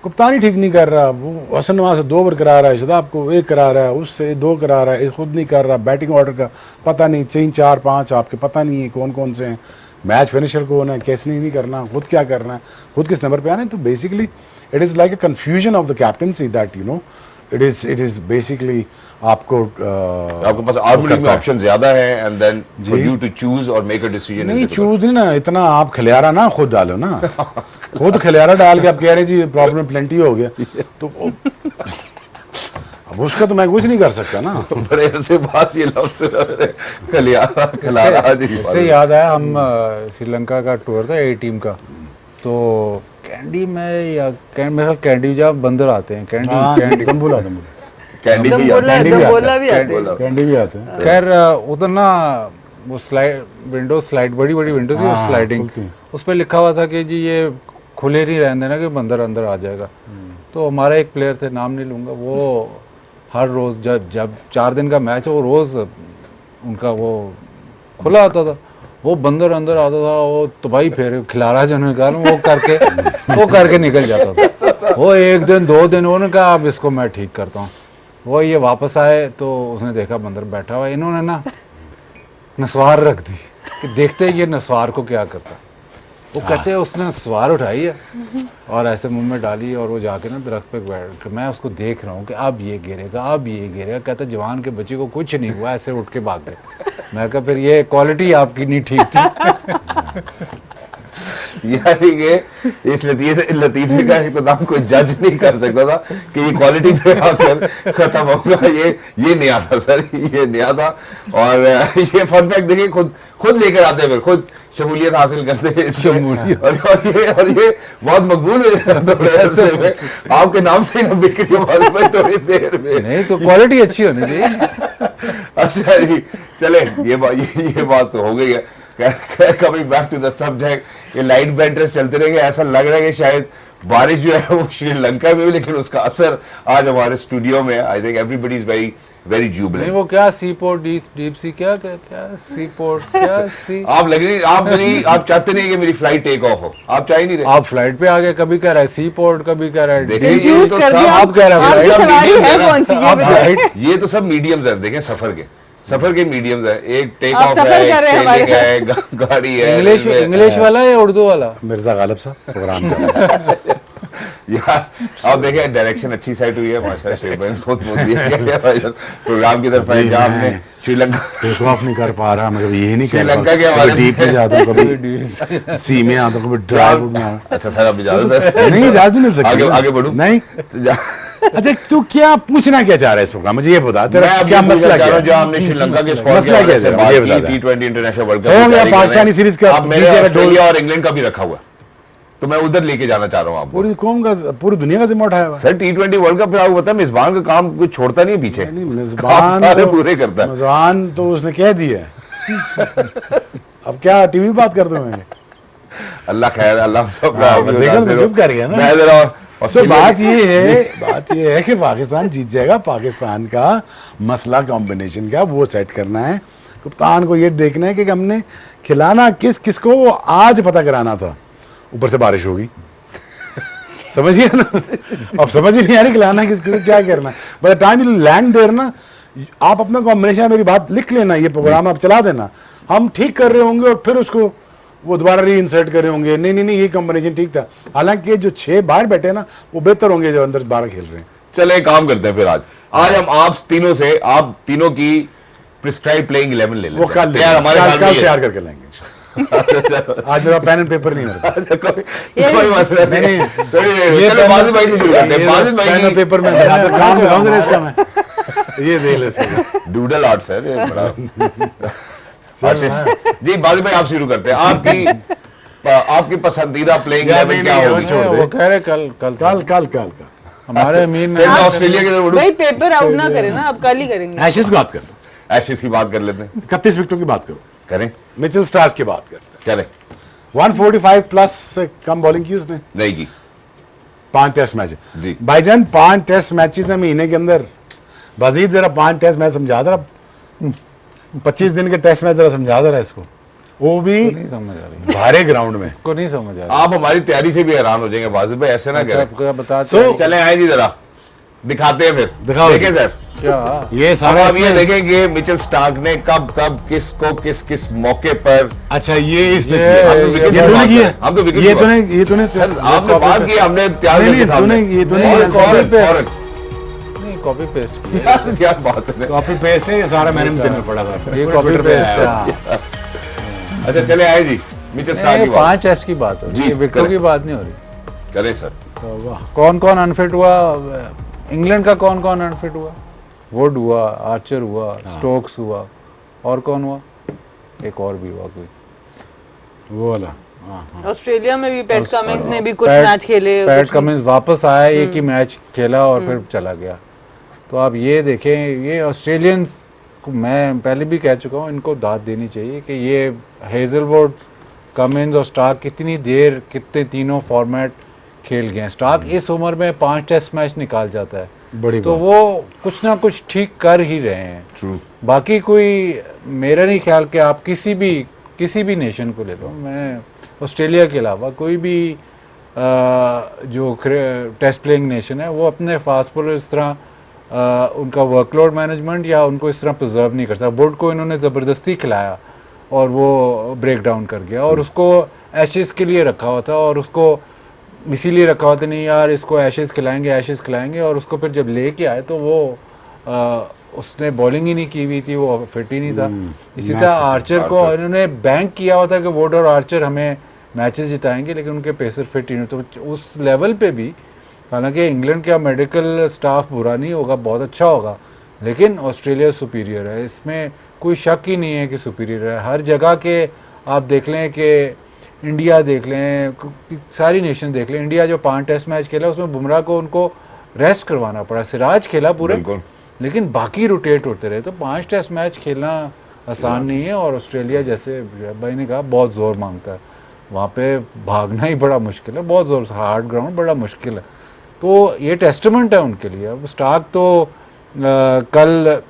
कप्तान ही ठीक नहीं कर रहा। वो हसन नवाज से 2 ओवर करा रहा है, शदाब को 1 करा रहा है, उससे 2 करा रहा है, खुद नहीं कर रहा। बैटिंग ऑर्डर का पता नहीं, 3 4 5 आपके पता नहीं है कौन कौन से हैं। मैच फिनिशर को होना है, कैसे नहीं करना, खुद क्या करना है, खुद किस नंबर पे आना है। तो basically it is like a confusion of the captaincy that you know it is basically आपको पास ऑलरेडी ऑप्शन ज्यादा है and then for you to choose और मेक अ डिसीजन। नहीं चूज नहीं ना, इतना आप खलियारा ना खुद डालो ना। खुद खलियारा डाल के आप कह रहे जी प्रॉब्लम प्लेंटी हो गया। तो अब उसका तो मैं कुछ नहीं कर सकता ना। बड़े अरसे बाद ये लफ्ज खिलारा जी इससे याद आया, हम श्रीलंका का टूर था ए टीम का, तो कैंडी में या मेरे ख्याल कैंडी जब बंदर आते हैं, कैंडी दम्बुला कैंडी भी बोला आता है। बोला भी आते हैं। कैंडी भी आते हैं। खैर उधर ना वो विंडो स्लाइड, बड़ी बड़ी विंडो थी, हाँ, स्लाइडिंग, खुलती। उस पर लिखा हुआ था कि जी ये खुले नहीं रहने देना कि बंदर अंदर आ जाएगा। तो हमारा एक प्लेयर थे, नाम नहीं लूँगा, वो हर रोज़ जब 4 दिन का मैच है, वो रोज़ उनका वो खुला आता था, वो बंदर अंदर आता था, वो तबाही फेर खिलारा जो निकाल वो करके निकल जाता था। वो 1 दिन 2 दिन उन्होंने कहा अब इसको मैं ठीक करता हूँ। वो ये वापस आए तो उसने देखा बंदर बैठा हुआ, इन्होंने ना नस्वार रख दी कि देखते ही ये नस्वार को क्या करता। वो कहते हैं उसने नस्वार उठाई है और ऐसे मुंह में डाली और वो जाके ना दरख्त पे बैठ के, मैं उसको देख रहा हूँ कि अब ये गिरेगा, अब ये गिरेगा। कहता जवान के बच्चे को कुछ नहीं हुआ, ऐसे उठ के भाग गए। मैं कहा फिर ये क्वालिटी आपकी नहीं ठीक थी। यानी कि इस लतीफे का इख्तिताम कोई जज नहीं कर सकता था कि ये क्वालिटी पे आकर खत्म होगा। ये नया था सर, ये नया था। और ये फन फैक्ट देखिए, खुद लेकर आते हैं, फिर खुद शमूलियत हासिल करते हैं इसमें। और ये बहुत मकबूल हो जाता है ऐसे में। आपके नाम से ही ना बिक्री हो थोड़ी देर में। नहीं तो क्वालिटी अच्छी होनी चाहिए। अच्छा जी, चले ये बात तो हो गई है। Coming back to the subject, ये लाइट बैंटर्स चलते रहेंगे। ऐसा लग रहा है कि शायद बारिश जो है वो श्रीलंका में भी, लेकिन उसका असर आज हमारे स्टूडियो में। I think everybody is very very नहीं जुबिलेंट। वो क्या सी पोर्ट डीप सी क्या सी पोर्ट क्या सी, आप चाहते नहीं कि मेरी फ्लाइट टेक ऑफ हो, आप चाह ही नहीं रहे। आप फ्लाइट पे आ गए, कभी कह रहा है सी पोर्ट, कभी कह रहा है देखिए, डीप। ये Confuse तो कर सब दिया। आप कह रहे हैं आपकी सब सवारी medium है है ना। कौन सी, ये आप बताओ। फ्लाइट ये तो सब मीडियम्स हैं, देखें सफर के मीडियम्स है। एक टेक आप ऑफ सफर है, कर रहे हैं एक हमारे सेलिंग है, गाड़ी है, इंग्लिश वाला या उर्दू वाला? मिर्जा गालिब साहब प्रोग्राम कर यार आप देखें डायरेक्शन अच्छी साइड हुई है माशाल्लाह। शेरबैन बहुत प्रोग्राम की तरफ है जहाँ हमने श्रीलंका टेक ऑफ नहीं कर पा रहा, मैं कभी यही नहीं कह श्रीलंका के रहा, हवाले कभी डीप में जाता हूँ, कभी सी में आता हूँ, कभी ड्राइव में आता हूँ। अच्छा सर, अब इजाजत है, नहीं इजाजत नहीं मिल सकती। आगे बढ़ूं? नहीं। अच्छा तू क्या पूछना क्या चाह रहा है इस प्रोग्राम, मुझे ये बता, तेरा क्या मसला क्या है? जो हमने श्रीलंका के स्क्वाड मसला क्या है तेरा? मुझे बता दे। T20 इंटरनेशनल वर्ल्ड हो गया कप पाकिस्तानी सीरीज का, अब मेरे जीतेगा ऑस्ट्रेलिया और इंग्लैंड का भी रखा हुआ, तो मैं उधर लेके जाना चाह रहा हूँ आपको। पूरी कौम का, पूरी दुनिया का जिम्मा उठाया हुआ है। सर T20 वर्ल्ड कप पे आपको पता है मेजबान का काम कुछ छोड़ता नहीं है पीछे, नहीं, काम मेजबान सारे तो- पूरे करता है। मेजबान तो उसने कह दिया अब क्या टीवी बात कर दूं मैं? अल्लाह खैर, अल्लाह सब देखा तो चुप कर गया ना। मैं जरा तो ऑस्ट्रेलिया बात ये है कि पाकिस्तान जीत जाएगा। पाकिस्तान का मसला कॉम्बिनेशन का वो सेट करना है। कप्तान को ये देखना है कि हमने खिलाना किसको वो आज पता कराना था। ऊपर से बारिश होगी समझिए ना। अब समझ ही नहीं आ रही खिलाना किसको क्या करना है। By the time you land there ना, आप अपना कॉम्बिनेशन, मेरी बात लिख लेना, ये प्रोग्राम आप चला देना। हम ठीक कर रहे होंगे और फिर उसको वो दोबारा री इंसर्ट कर रहे होंगे, नहीं ये कॉम्बिनेशन ठीक था। हालांकि जो 6 बाहर बैठे ना वो बेहतर होंगे जो अंदर 12 खेल रहे हैं। चले एक काम करते हैं फिर आज हम आप तीनों की प्रिस्क्राइब प्लेइंग 11 ले लेते वो कल हैं। यार हमारे ख्याल में ये- तैयार करके लाएंगे। आज मेरा पेन एंड पेपर नहीं मेरे पास। कोई मसला नहीं। ये चलो बाजिद भाई से शुरू करते हैं। बाजिद पेन भाई एंड पेपर में काम दिखाऊं जरा इसका मैं। ये देख ले इसका। डूडल आर्ट्स है ये बड़ा। आर्टिस्ट जी, बाजिद भाई आप शुरू करते हैं। आपकी पसंदीदा प्लेइंग 11 क्या होगी? छोड़ दे। वो कह रहे कल हमारे अमीन ने फिर मैं ऑस्ट्रेलिया की तरफ बढ़ूं। भाई पेपर आउट ना करें ना, अब कल ही करेंगे। एशेस की बात कर लो, एशेस की बात कर लेते हैं। 31 विकेटों की बात करो। करें मिचेल स्टार्क की बात करते करें हैं। 145 प्लस से कम बॉलिंग की उसने। नहीं की 5 टेस्ट मैच जी। भाईजान 5 टेस्ट मैचेस है महीने के अंदर। वजीद जरा 5 टेस्ट मैच समझा दे, 25 दिन के टेस्ट मैच जरा समझा दे इसको, वो भी नहीं समझ आ रही, भारे ग्राउंड में। इसको नहीं समझ आ रही। आप हमारी तैयारी से भी हैरान हो जाएंगे बाजिद भाई, ऐसे ना अच्छा, करें। आपको बता चले आए जी, जरा दिखाते हैं फिर। दिखाओ देखें जी। सर, क्या ये अब सारा आप ये इसमें- देखेंगे मिचेल स्टार्क ने कब किस मौके पर। अच्छा ये इसने ये- किया। हम तो ये विकेट ये की तूने बात किया, करें। हम तो विकेट ये की बात- तूने सर आपने बात की, हमने तैयार नहीं, करके सामने। ये तूने फौरन, copy paste। फौरन। नहीं कॉपी पेस्ट यार बात है। कॉपी पेस्ट है ये सारा, मैंने दिन में पढ़ा था। ये पूरे कॉपी Twitter पे पेस्ट आया। है। अच्छा चले आए जी, मिचेल स्टार्क की बात 5 टेस्ट की बात हो रही जी, है, विकेटों करें। की बात नहीं हो रही। करें सर। वाह। कौन अनफिट हुआ इंग्लैंड का कौन कौन अनफिट हुआ? वुड हुआ, आर्चर हुआ, स्टोक्स हुआ, और कौन हुआ? एक और भी हुआ कोई, वो वाला। हाँ। ऑस्ट्रेलिया में भी पैट कमिंस ने भी कुछ पैट- मैच खेले, पैट कुछ कमिंस वापस आया, एक ही मैच खेला और फिर चला गया। तो आप ये देखें, ये ऑस्ट्रेलियंस को मैं पहले भी कह चुका हूँ, इनको दाद देनी चाहिए कि ये हेजलवुड, कमिंस और स्टार्क कितनी देर, कितने तीनों फॉर्मेट खेल गए हैं। स्टार्क इस उम्र में 5 टेस्ट मैच निकाल जाता है, बड़ी तो बात। वो कुछ ना कुछ ठीक कर ही रहे हैं। ट्रू। बाकी कोई मेरा नहीं ख्याल कि आप किसी भी नेशन को ले लो, मैं ऑस्ट्रेलिया के अलावा कोई भी जो टेस्ट प्लेइंग नेशन है वो अपने फास्ट बॉलर इस तरह उनका वर्कलोड मैनेजमेंट या उनको इस तरह प्रिजर्व नहीं कर सकता। वुड को इन्होंने ज़बरदस्ती खिलाया और वो ब्रेक डाउन कर गया, और उसको एशेज़ के लिए रखा हुआ था, और उसको इसीलिए रखा हुआ था, नहीं यार इसको एशेज़ खिलाएंगे, और उसको फिर जब लेके आए तो वो उसने बॉलिंग ही नहीं की हुई थी, वो फिट ही नहीं था। इसी तरह आर्चर को इन्होंने बैंक किया हुआ था कि वुड और आर्चर हमें मैचेस जिताएंगे, लेकिन उनके पेसर फिट ही नहीं। तो उस लेवल पे भी, हालांकि इंग्लैंड का मेडिकल स्टाफ बुरा नहीं होगा, बहुत अच्छा होगा, लेकिन ऑस्ट्रेलिया सुपीरियर है, इसमें कोई शक ही नहीं है कि सुपीरियर है। हर जगह के आप देख लें कि इंडिया देख लें, सारी नेशन देख लें, इंडिया जो 5 टेस्ट मैच खेला उसमें बुमराह को उनको रेस्ट करवाना पड़ा, सिराज खेला पूरे, बिल्कुल। लेकिन बाकी रोटेट होते रहे। तो 5 टेस्ट मैच खेलना आसान नहीं है, और ऑस्ट्रेलिया जैसे भाई ने कहा बहुत ज़ोर मांगता है, वहाँ पे भागना ही बड़ा मुश्किल है, बहुत ज़ोर से, हार्ड ग्राउंड बड़ा मुश्किल है। तो ये टेस्टमेंट है उनके लिए। अब स्टार्क तो कल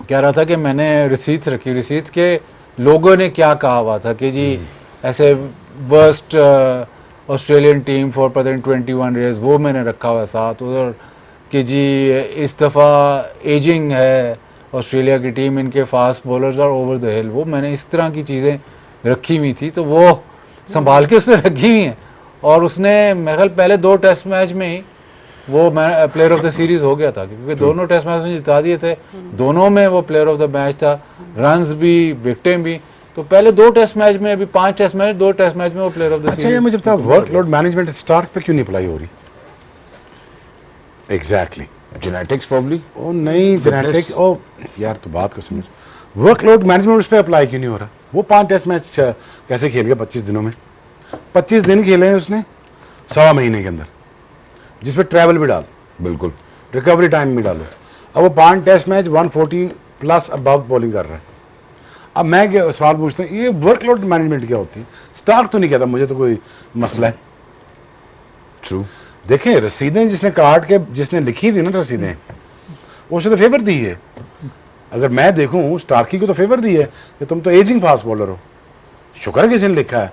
कह रहा था कि मैंने रिसीट्स रखी, रिसीट्स के लोगों ने क्या कहा हुआ था कि जी ऐसे वर्स्ट ऑस्ट्रेलियन टीम फॉर पता नहीं 21 ईयर्स, वो मैंने रखा हुआ साथ उधर, कि जी इस दफ़ा एजिंग है ऑस्ट्रेलिया की टीम, इनके फास्ट बॉलर्स और ओवर द हिल, वो मैंने इस तरह की चीज़ें रखी हुई थी, तो वो संभाल के उसने रखी हुई हैं। और उसने मेरे ख्याल पहले 2 टेस्ट मैच में ही वो प्लेयर ऑफ द सीरीज हो गया था, क्योंकि दोनों टेस्ट मैच में जिता दिए थे, दोनों में वो प्लेयर ऑफ द मैच था, रन्स भी, विकेटें भी। तो पहले 2 टेस्ट मैच में, अभी 5 टेस्ट मैच, 2 टेस्ट मैच में वो प्लेयर ऑफ द अच्छा, ये सीरीज। मुझे बता, वर्कलोड मैनेजमेंट स्टार्क पे क्यों नहीं अप्लाई हो रही? एग्जैक्टली। Genetics probably. ओ नहीं, जेनेटिक, ओ यार तू बात को समझ, वर्कलोड मैनेजमेंट उस पर अप्लाई क्यों नहीं हो रहा? वो 5 टेस्ट मैच कैसे खेल गया 25 दिनों में? 25 दिन खेले हैं उसने 1.25 महीने के अंदर, जिसमें ट्रैवल भी डाल, बिल्कुल, रिकवरी टाइम भी डालो। अब वो 5 test match 140 plus above bowling कर रहा है। अब मैं क्या सवाल पूछता हूँ, ये वर्कलोड मैनेजमेंट क्या होती है? स्टार्क तो नहीं कहता मुझे तो कोई मसला है। ट्रू। देखें, रसीदें जिसने काट के, जिसने लिखी थी ना रसीदें, उसने तो फेवर दी है। अगर मैं देखूं, स्टार्की को तो फेवर दी है कि तुम तो एजिंग फास्ट बॉलर हो, शुक्र किसी ने लिखा है।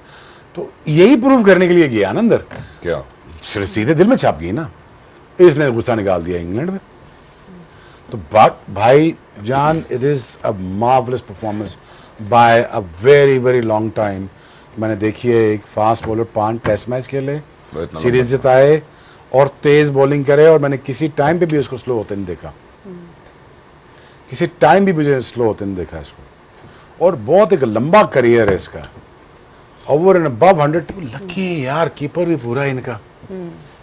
तो यही प्रूव करने के लिए गया ना अंदर, क्या रसीदें दिल में छाप गई ना, इसने गुस्सा निकाल दिया इंग्लैंड में। तो भाई जान, it is a marvellous performance by a very very long time. मैंने देखी है, एक फास्ट बॉलर 5 टेस्ट मैच खेले, इतना सीरीज जिताए और तेज बॉलिंग करे, और मैंने किसी टाइम पे भी उसको स्लो होते नहीं देखा, किसी टाइम भी मुझे स्लो होते नहीं देखा इसको। और बहुत एक लंबा करियर है इसका, ओवर एंड अबव 100। लकी यार, कीपर भी पूरा है इनका,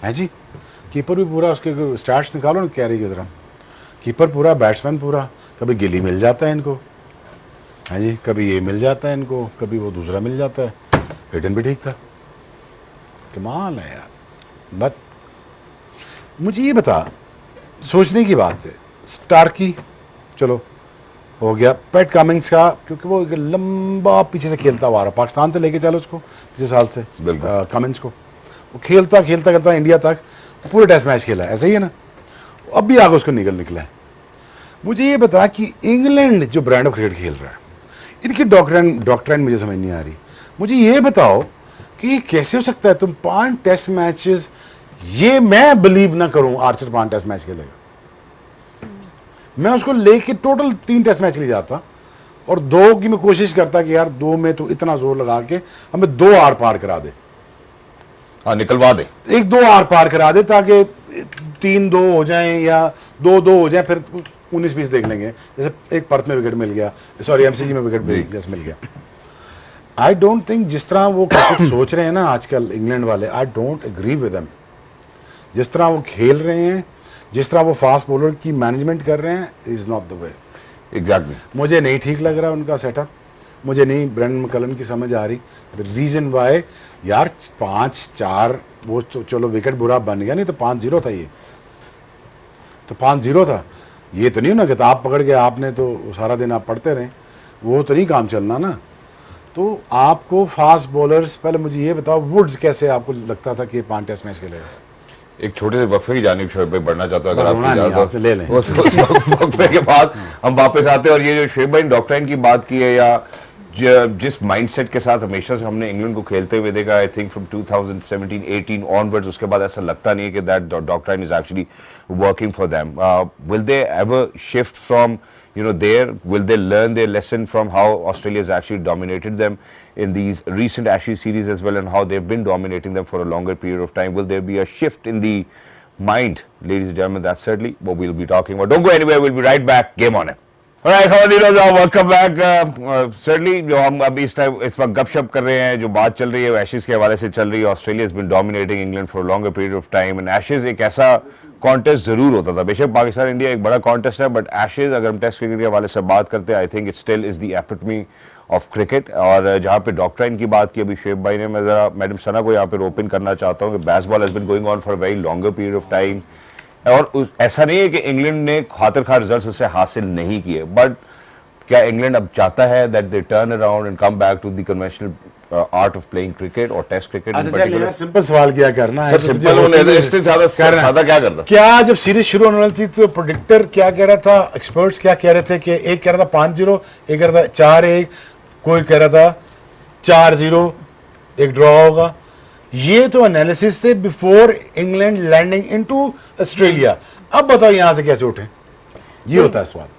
है जी, कीपर भी पूरा, उसके स्टार्ट्स निकालो ना कैरी की तरह, कीपर पूरा, बैट्समैन पूरा। कभी गिली मिल जाता है इनको, है जी, कभी ये मिल जाता है इनको, कभी वो दूसरा मिल जाता है। हिडन भी ठीक था, कमाल है यार। बट मुझे ये बता, सोचने की बात है, स्टार्की चलो हो गया, पैट कमिंस का, क्योंकि वो एक लंबा पीछे से खेलता हुआ रहा, पाकिस्तान से लेके चलो उसको पिछले साल से, कमिंस को, वो खेलता खेलता खेलता इंडिया तक पूरे टेस्ट मैच खेला, ऐसे ही है ना, अब भी आगे उसको निकला है। मुझे ये बता कि इंग्लैंड जो ब्रांड ऑफ क्रिकेट खेल रहा है, इनकी डॉक्ट्रिन मुझे समझ नहीं आ रही। मुझे ये बताओ कि ये कैसे हो सकता है तुम 5 टेस्ट मैचेस, ये मैं बिलीव ना करूं आर्चर 5 टेस्ट मैच खेलेगा। मैं उसको लेके टोटल 3 टेस्ट मैच ले जाता, और 2 की मैं कोशिश करता कि यार 2 में तो इतना जोर लगा के हमें 2 आर पार करा दे, हाँ निकलवा दे, 1-2 आर पार करा दे, ताकि 3-2 हो जाए या 2-2 हो जाए, फिर 19-20 देख लेंगे। जैसे एक पर्थ में विकेट मिल गया, सॉरी एमसीजी में विकेट जैसे मिल गया। आई डोंट थिंक, जिस तरह वो क्रिकेट सोच रहे हैं ना आजकल इंग्लैंड वाले, I don't agree with them. जिस तरह वो खेल रहे हैं, जिस तरह वो फास्ट बॉलर की मैनेजमेंट कर रहे हैं is not the way. Exactly. मुझे नहीं ठीक लग रहा उनका सेटअप, मुझे नहीं ब्रेंडन मैकलम की समझ आ रही। द रीज़न वाई यार 5-4 वो तो चलो विकेट बुरा बन गया, नहीं तो 5-0 था, ये तो 5-0 था। ये तो नहीं ना किताब पकड़ के आपने तो सारा दिन आप पढ़ते रहें, वो तो नहीं काम चलना ना। तो आपको फास्ट बॉलर्स, पहले मुझे ये बताओ वुड्स कैसे आपको लगता था कि 5 टेस्ट मैच खेलेगा? एक छोटे से वक्फे की जानिब शोएब भाई बढ़ना चाहता हूं, अगर बढ़ना नहीं, आप आप ले लें। उस वक्फे के बाद हम वापस आते हैं। और ये जो शोएब भाई डॉक्ट्राइन की बात की है, या जिस माइंडसेट के साथ हमेशा से हमने इंग्लैंड को खेलते हुए देखा, आई थिंक फ्रॉम 2017-18 ऑनवर्ड्स, उसके बाद ऐसा लगता नहीं है कि that doctrine is actually working for them. Will they ever shift from there? Will they learn their lesson from how Australia has actually dominated them in these recent Ashes series as well, and how they've been dominating them for a longer period of time? Will there be a shift in the mind, ladies and gentlemen? That's certainly what we'll be talking about. Don't go anywhere. We'll be right back. Game on it. All right, खवातीन, welcome back. Certainly, जो हम अभी इस वक्त गपशप कर रहे हैं, जो बात चल रही है वो एशेज के हवाले से चल रही है। Australia has been dominating England for a longer period of time, and Ashes एक ऐसा कॉन्टेस्ट जरूर होता था। बेशक पाकिस्तान इंडिया एक बड़ा कॉन्टेस्ट है, बट एशेज अगर हम टेस्ट क्रिकेट के हवाले से बात करते हैं, I think it still is the epitome of cricket. और जहाँ पे डॉक्ट्राइन की बात की अभी शोएब भाई ने, मैं जरा मैडम सना को यहाँ पे ओपन करना चाहता हूँ कि baseball has been going on for very longer period of time, और ऐसा नहीं है कि इंग्लैंड ने खातिर खा रिजल्ट उससे हासिल नहीं किए, बट क्या इंग्लैंड अब चाहता है that they turn around and come back to the conventional art of playing cricket और test cricket in particular? Simple सवाल क्या करना है, सर सिंपल होने दे, इससे ज्यादा सादा क्या करना? क्या जब सीरीज शुरू होने वाली थी तो प्रोडिक्टर क्या कह रहा था, एक्सपर्ट्स क्या कह रहे थे कि एक कह रहा था 5-0, एक कह रहा था 4-1, कोई कह रहा था 4-0, एक ड्रॉ होगा। ये तो एनालिसिस थे before England landing into Australia. अब बताओ यहां से कैसे उठे? ये होता है सवाल।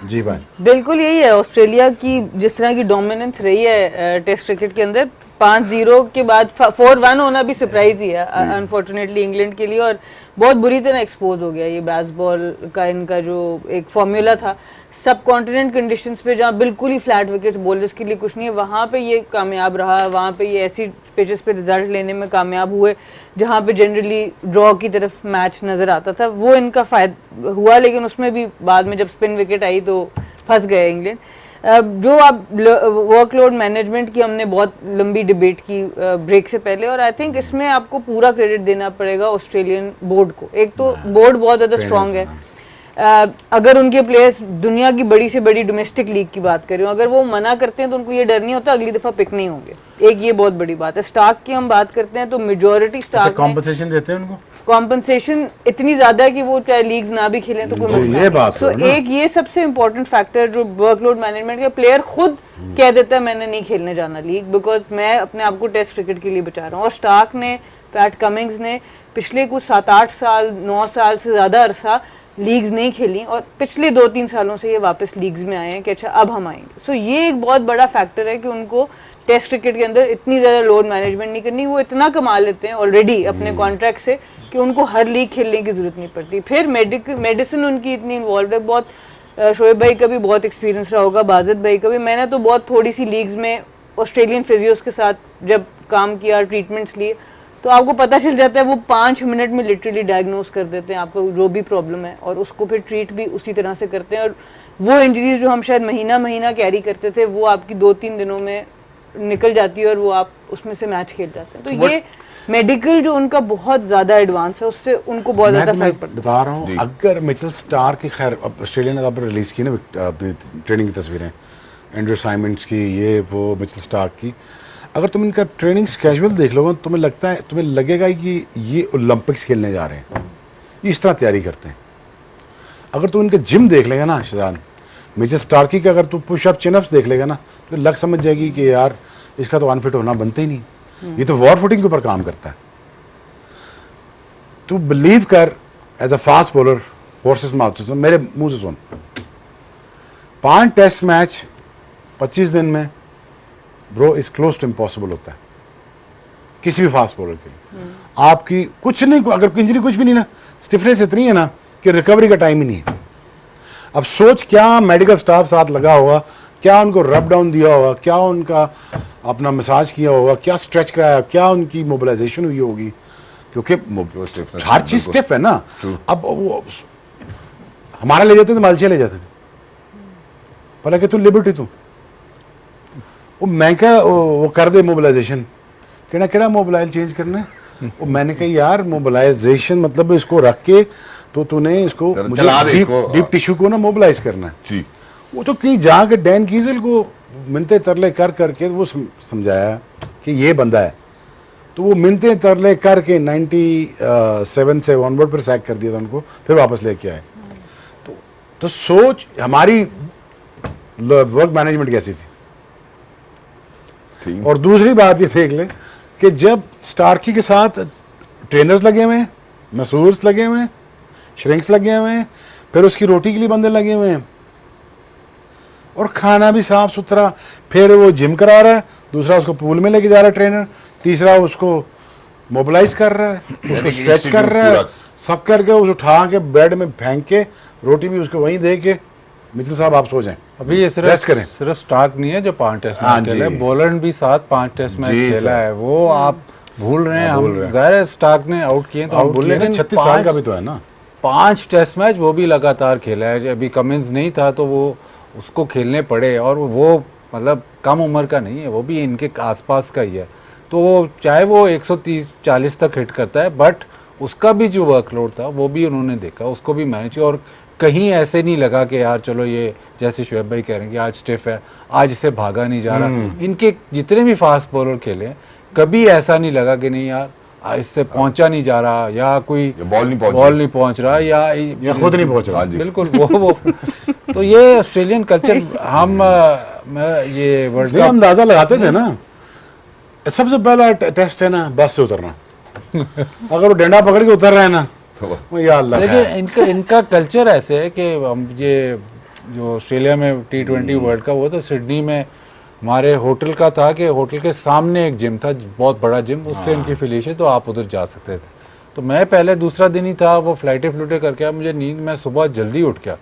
जी भाई, बिल्कुल यही है ऑस्ट्रेलिया की जिस तरह की डोमिनेंस रही है टेस्ट क्रिकेट के अंदर। 5-0 के बाद 4-1 होना भी सरप्राइज ही है अनफॉर्चुनेटली इंग्लैंड के लिए, और बहुत बुरी तरह एक्सपोज हो गया ये बेसबॉल का इनका जो एक फॉर्मूला था। सब कॉन्टिनेंट कंडीशंस पे जहाँ बिल्कुल ही फ्लैट विकेट्स बॉलर्स के लिए कुछ नहीं है, वहाँ पे ये कामयाब रहा, वहाँ पे ये ऐसी पिचेस पे रिजल्ट लेने में कामयाब हुए जहाँ पे जनरली ड्रॉ की तरफ मैच नज़र आता था, वो इनका फायदा हुआ। लेकिन उसमें भी बाद में जब स्पिन विकेट आई तो फंस गए इंग्लैंड। जो आप वर्कलोड मैनेजमेंट की हमने बहुत लंबी डिबेट की ब्रेक से पहले, और आई थिंक इसमें आपको पूरा क्रेडिट देना पड़ेगा ऑस्ट्रेलियन बोर्ड को। एक तो बोर्ड बहुत ज़्यादा स्ट्रांग है। अगर उनके प्लेयर्स दुनिया की बड़ी से बड़ी डोमेस्टिक लीग की बात करें, अगर वो मना करते हैं तो उनको ये डर नहीं होता अगली दफा पिक नहीं होंगे। एक ये बहुत बड़ी बात है। स्टार्क की हम बात करते हैं तो मेजॉरिटी स्टार्क कॉम्पनसेशन देते हैं उनको। कॉम्पनसेशन इतनी ज्यादा है कि वो चाहे लीग्स ना भी खेलें तो कोई मसला ये बात नहीं। एक ये सबसे इंपॉर्टेंट फैक्टर जो वर्कलोड मैनेजमेंट का, प्लेयर खुद कह देता है मैंने नहीं खेलने जाना लीग, बिकॉज मैं अपने आप को टेस्ट क्रिकेट के लिए बचा रहा हूँ। और स्टार्क ने, पैट कमिंग्स ने पिछले कुछ 7-8 साल 9 साल से ज्यादा अरसा लीग्स नहीं खेली, और पिछले 2-3 सालों से ये वापस लीग्स में आए हैं कि अच्छा अब हम आएंगे। सो ये एक बहुत बड़ा फैक्टर है कि उनको टेस्ट क्रिकेट के अंदर इतनी ज़्यादा लोड मैनेजमेंट नहीं करनी। वो इतना कमा लेते हैं ऑलरेडी अपने कॉन्ट्रैक्ट से कि उनको हर लीग खेलने की जरूरत नहीं पड़ती। फिर मेडिसिन उनकी इतनी इन्वॉल्व है। बहुत शोएब भाई का भी बहुत एक्सपीरियंस रहा होगा, बाजिद भाई का भी। मैंने तो बहुत थोड़ी सी लीग्स में ऑस्ट्रेलियन फिजियोस के साथ जब काम किया, ट्रीटमेंट्स लिए, तो आपको पता चल जाता है वो 5 मिनट में लिटरली डायग्नोस कर देते हैं आपको जो भी प्रॉब्लम है, और उसको फिर ट्रीट भी उसी तरह से करते हैं। और वो इंजरीज जो हम शायद महीना कैरी करते थे, वो आपकी 2-3 दिनों में निकल जाती है और वो आप उसमें से मैच खेल जाते हैं। तो ये मेडिकल जो उनका बहुत ज्यादा एडवांस है, उससे उनको बहुत ज्यादा फर्क पड़ता है। बता रहा हूँ, अगर मिचेल स्टार्क की, खैर ऑस्ट्रेलिया ने अब रिलीज की ना अपनी ट्रेनिंग की तस्वीरें, एंड्रू साइमंड्स की, ये वो मिचेल स्टार्क की, अगर तुम इनका ट्रेनिंग स्केड्यूल देख लोगे तुम्हें लगता है, तुम्हें लगेगा कि ये ओलंपिक्स खेलने जा रहे हैं, ये इस तरह तैयारी करते हैं। अगर तू इनका जिम देख लेगा ना शादान, मिचेल स्टार्की का अगर तू पुशअप चिनअप्स देख लेगा ना, तो लग समझ जाएगी कि यार इसका तो अनफिट होना बनता ही नहीं। ये तो वॉर फुटिंग के ऊपर काम करता है। तू बिलीव कर, as a fast bowler, horses mouth से, मेरे मुंह से सुन, 5 टेस्ट मैच 25 दिन में bro is close to impossible होता है किसी भी फास्ट बॉलर के लिए। आपकी कुछ नहीं, अगर इंजरी कुछ भी नहीं ना, स्टिफनेस इतनी है ना कि रिकवरी का टाइम ही नहीं है। अब सोच क्या मेडिकल स्टाफ साथ लगा होगा, क्या उनको रब डाउन दिया होगा, क्या उनका अपना मसाज किया होगा, क्या स्ट्रेच कराया, क्या उनकी मोबिलाइजेशन हुई होगी कि क्योंकि stiffness हर है, चीज बिल्कुल। स्टिफ है ना। अब वो हमारा ले जाते थे, मालशिया ले जाते थे, बोला कि तू लिबर्टी तू वो मैं क्या वो कर दे मोबिलाइजेशन, कहना केड़ा मोबिलाइज चेंज करना है। वो मैंने कहा यार मोबिलाइजेशन मतलब इसको रख के तो तूने इसको चला दे इसको। डीप टिश्यू को ना मोबिलाइज करना है। जी वो तो कहीं जाके डैन कीजल को मिनते तरले कर करके वो समझाया कि ये बंदा है, तो वो मिनते तरले करके 97 से ऑनवर्ड पर सैक कर दिया था उनको, फिर वापस लेके आए। तो सोच हमारी वर्क मैनेजमेंट कैसी थी। थी। और दूसरी बात ये देख ले कि जब स्टार्की के साथ ट्रेनर्स लगे हुए हैं, मसूर्स लगे हुए हैं, श्रिंक्स लगे हुए हैं, फिर उसकी रोटी के लिए बंदे लगे हुए हैं, और खाना भी साफ सुथरा, फिर वो जिम करा रहा है, दूसरा उसको पूल में लेके जा रहा है ट्रेनर, तीसरा उसको मोबिलाइज कर रहा है, उसको स्ट्रेच कर रहा है, पूरा। सब करके उस उठा के बेड में फेंक के रोटी भी उसको वहीं दे के मित्तल साहब आप सो जाएं। अभी ये रेस्ट करें। सिर्फ स्टार्क नहीं है जो 5 टेस्ट हाँ मैच खेला है, जी। बॉलर भी 5 टेस्ट मैच जी खेला सर। है, वो आप भूल रहे हैं। हाँ, भूल हम रहे हैं। जाहिर है स्टार्क ने आउट किए तो हम भूल रहे हैं, 36 साल का भी तो है ना। 5 टेस्ट मैच वो भी लगातार खेला है। अभी कमिंस नहीं था तो वो उसको खेलने पड़े, और वो मतलब कम उम्र का नहीं है, वो भी इनके आसपास का ही है। तो चाहे वो 130-40 तक हिट करता है, बट उसका भी जो वर्कलोड था वो भी उन्होंने देखा, उसको भी मैनेज किया, और कहीं ऐसे नहीं लगा कि यार चलो ये जैसे शुएब भाई कह रहे हैं कि आज स्टिफ है, आज इससे भागा नहीं जा रहा। इनके जितने भी फास्ट बॉलर खेले हैं, कभी ऐसा नहीं लगा कि नहीं यार इससे पहुंचा नहीं जा रहा, या कोई बॉल नहीं पहुंच रहा, या खुद नहीं पहुंच रहा। बिल्कुल वो तो ये ऑस्ट्रेलियन कल्चर हम ये वर्ल्ड नहीं, हम कप अंदाजा लगाते थे ना। सबसे पहला टेस्ट है ना बस से उतरना, अगर वो डंडा पकड़ के उतर रहे हैं ना, वो या अल्लाह लेकिन है। इनका कल्चर ऐसे है कि हम ये जो ऑस्ट्रेलिया में T20 वर्ल्ड कप हुआ था सिडनी में, हमारे होटल का था कि होटल के सामने एक जिम था, बहुत बड़ा जिम, उससे इनकी फिलिश है, तो आप उधर जा सकते थे। तो मैं पहले दूसरा दिन ही था, वो फ्लाइटें फ्लूटे करके आया, मुझे नींद, मैं सुबह जल्दी उठ गया,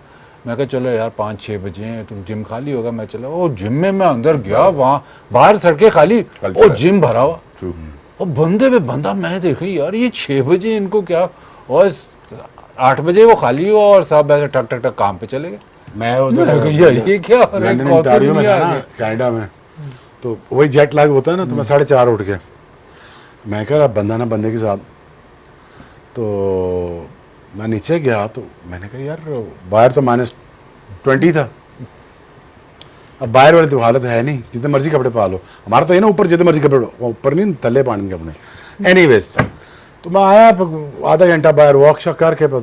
मैं कहा चलो यार 5-6 बजे हैं, तुम जिम खाली होगा, मैं चला वो जिम में, मैं अंदर गया, वहाँ बाहर सड़कें खाली, वो जिम भरा हुआ, और बंदे पे बंदा, मैं देखी यार ये 6 बजे इनको क्या, और 8 बजे वो खाली हुआ और सब ऐसे ठक ठक ठक काम पे चले गए। मैं उधर ये क्या हो रहा है? लंदन कौन सी ओंटारियो में दुनिया था आ ना, गई? कनाडा में, तो वही जेट लैग होता है ना, तो मैं 4:30 उठ गया। मैं कह रहा बंदा ना बंदे के साथ, तो मैं नीचे गया, तो मैंने कहा यार बाहर तो -20 था, अब बाहर वाली तो हालत है नहीं, जितने मर्जी कपड़े पा लो, हमारा तो है ना ऊपर जितने मर्जी कपड़े, ऊपर नहीं थल्ले पानी के अपने। एनीवेज, तो मैं आया आधा घंटा बाहर वॉक शॉक करके, तो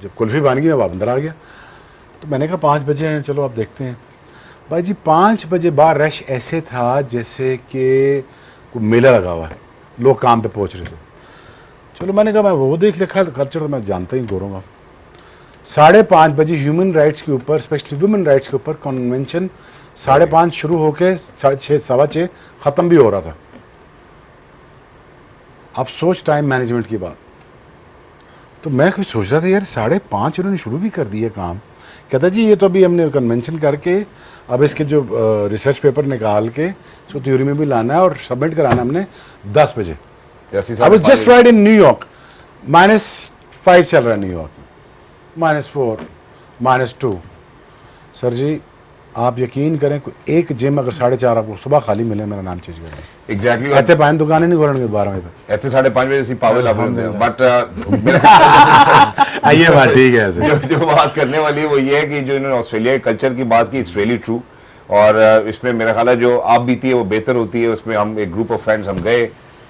जब कुल्फी बन गई मैं अंदर आ गया। तो मैंने कहा 5 बजे हैं, चलो अब देखते हैं। भाई जी 5 बजे बाहर रश ऐसे था जैसे कि कोई मेला लगा हुआ है, लोग काम पे पहुंच रहे थे। चलो मैंने कहा मैं वो देख लिखा, कल्चर तो मैं जानता ही गोरों का। 5:30 बजे ह्यूमन राइट्स के ऊपर, स्पेशली वुमेन राइट्स के ऊपर कन्वेंशन 5:30 शुरू होके 6:30 6:15 ख़त्म भी हो रहा था। अब सोच टाइम मैनेजमेंट की बात। तो मैं कुछ सोच रहा था यार 5:30 इन्होंने शुरू भी कर दिया काम। कहता जी ये तो अभी हमने कन्वेंशन करके अब इसके जो रिसर्च पेपर निकाल के इसको थ्योरी में भी लाना है और सबमिट कराना हमने 10 बजे। I was just right in New York, -5 चल रहा है न्यूयॉर्क में, -4 -2। सर जी आप यकीन करें एक जिम अगर 4:30 आपको सुबह खाली मिले, मेरा नाम चेंज करें। एग्जैक्टली ऐसे पाइन दुकानें नहीं खोलेंगे 12 बजे तक। ऐसे 5:30 बजे से पावल आप बट आइए बात ठीक है ऐसे। जो बात करने वाली है वो ये है कि जो इन्होंने ऑस्ट्रेलिया के कल्चर की बात की, इट्स रियली ट्रू। और इसमें मेरा ख्याल है जो आप बीती है वो बेहतर होती है। उसमें हम एक ग्रुप ऑफ फ्रेंड्स हम गए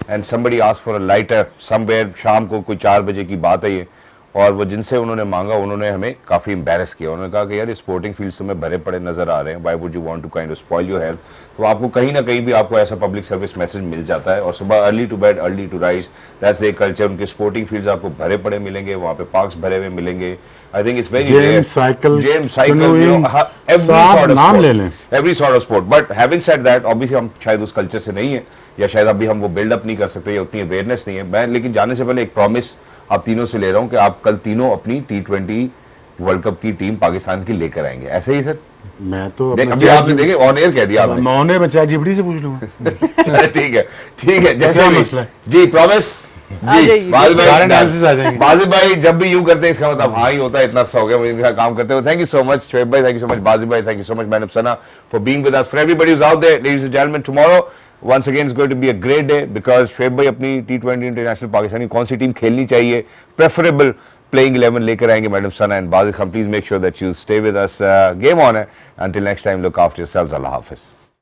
and somebody asked for a lighter somewhere, शाम को कोई 4 बजे की बात है ये, और वो जिनसे उन्होंने मांगा उन्होंने हमें काफ़ी एम्बेरस किया। उन्होंने कहा कि यार स्पोर्टिंग फील्ड्स में भरे पड़े नजर आ रहे हैं, why would you want to kind of spoil your health. तो आपको कहीं ना कहीं भी आपको ऐसा पब्लिक सर्विस मैसेज मिल जाता है। और सुबह early to bed early to rise, that's their culture. उनके स्पोर्टिंग फील्ड्स आपको भरे पड़े मिलेंगे, वहाँ पे पार्क्स भरे हुए मिलेंगे। आई think it's very Gym, cycle, canoeing, every साथ सॉर्ट ऑफ नाम ले स्पोर्ट, लें। Every sort of sport. But having said that, obviously हम शायद उस कल्चर से नहीं है, या शायद अभी हम वो बिल्डअप नहीं कर सकते, या उतनी अवेयरनेस नहीं है। मैं लेकिन जाने से पहले एक प्रॉमिस आप तीनों से ले रहा हूं कि आप कल तीनों अपनी T20 वर्ल्ड कप की टीम पाकिस्तान की लेकर आएंगे, ऐसे ही सर? मैं तो अभी आपने देखे ऑन एयर कह दिया आपने। मैं ऑन एयर में ChatGPT से पूछ लूंगा। ठीक है क्या जैसे भी मसला है? जी, प्रॉमिस आ जाइए। बाजिद सारे भाई analysis आ जाएंगे। बाजिद भाई जब भी यूं करते हैं इसका मतलब हाँ ही होता है, इतना सा हो गया मुझे इनका काम करते हुए। Thank you so much Shoaib भाई, thank you so much Bajid भाई, thank you so much madam Sana for being with us. For everybody who's out there, ladies and gentlemen, tomorrow once again is going to be a great day because Shoaib भाई अपनी T20 international Pakistani कौन सी team खेलनी चाहिए, preferable playing 11 लेकर आएंगे madam Sana and Wajid Khan. Please make sure that you stay with us. Game on है। Until next time, look after yourselves. Allah Hafiz.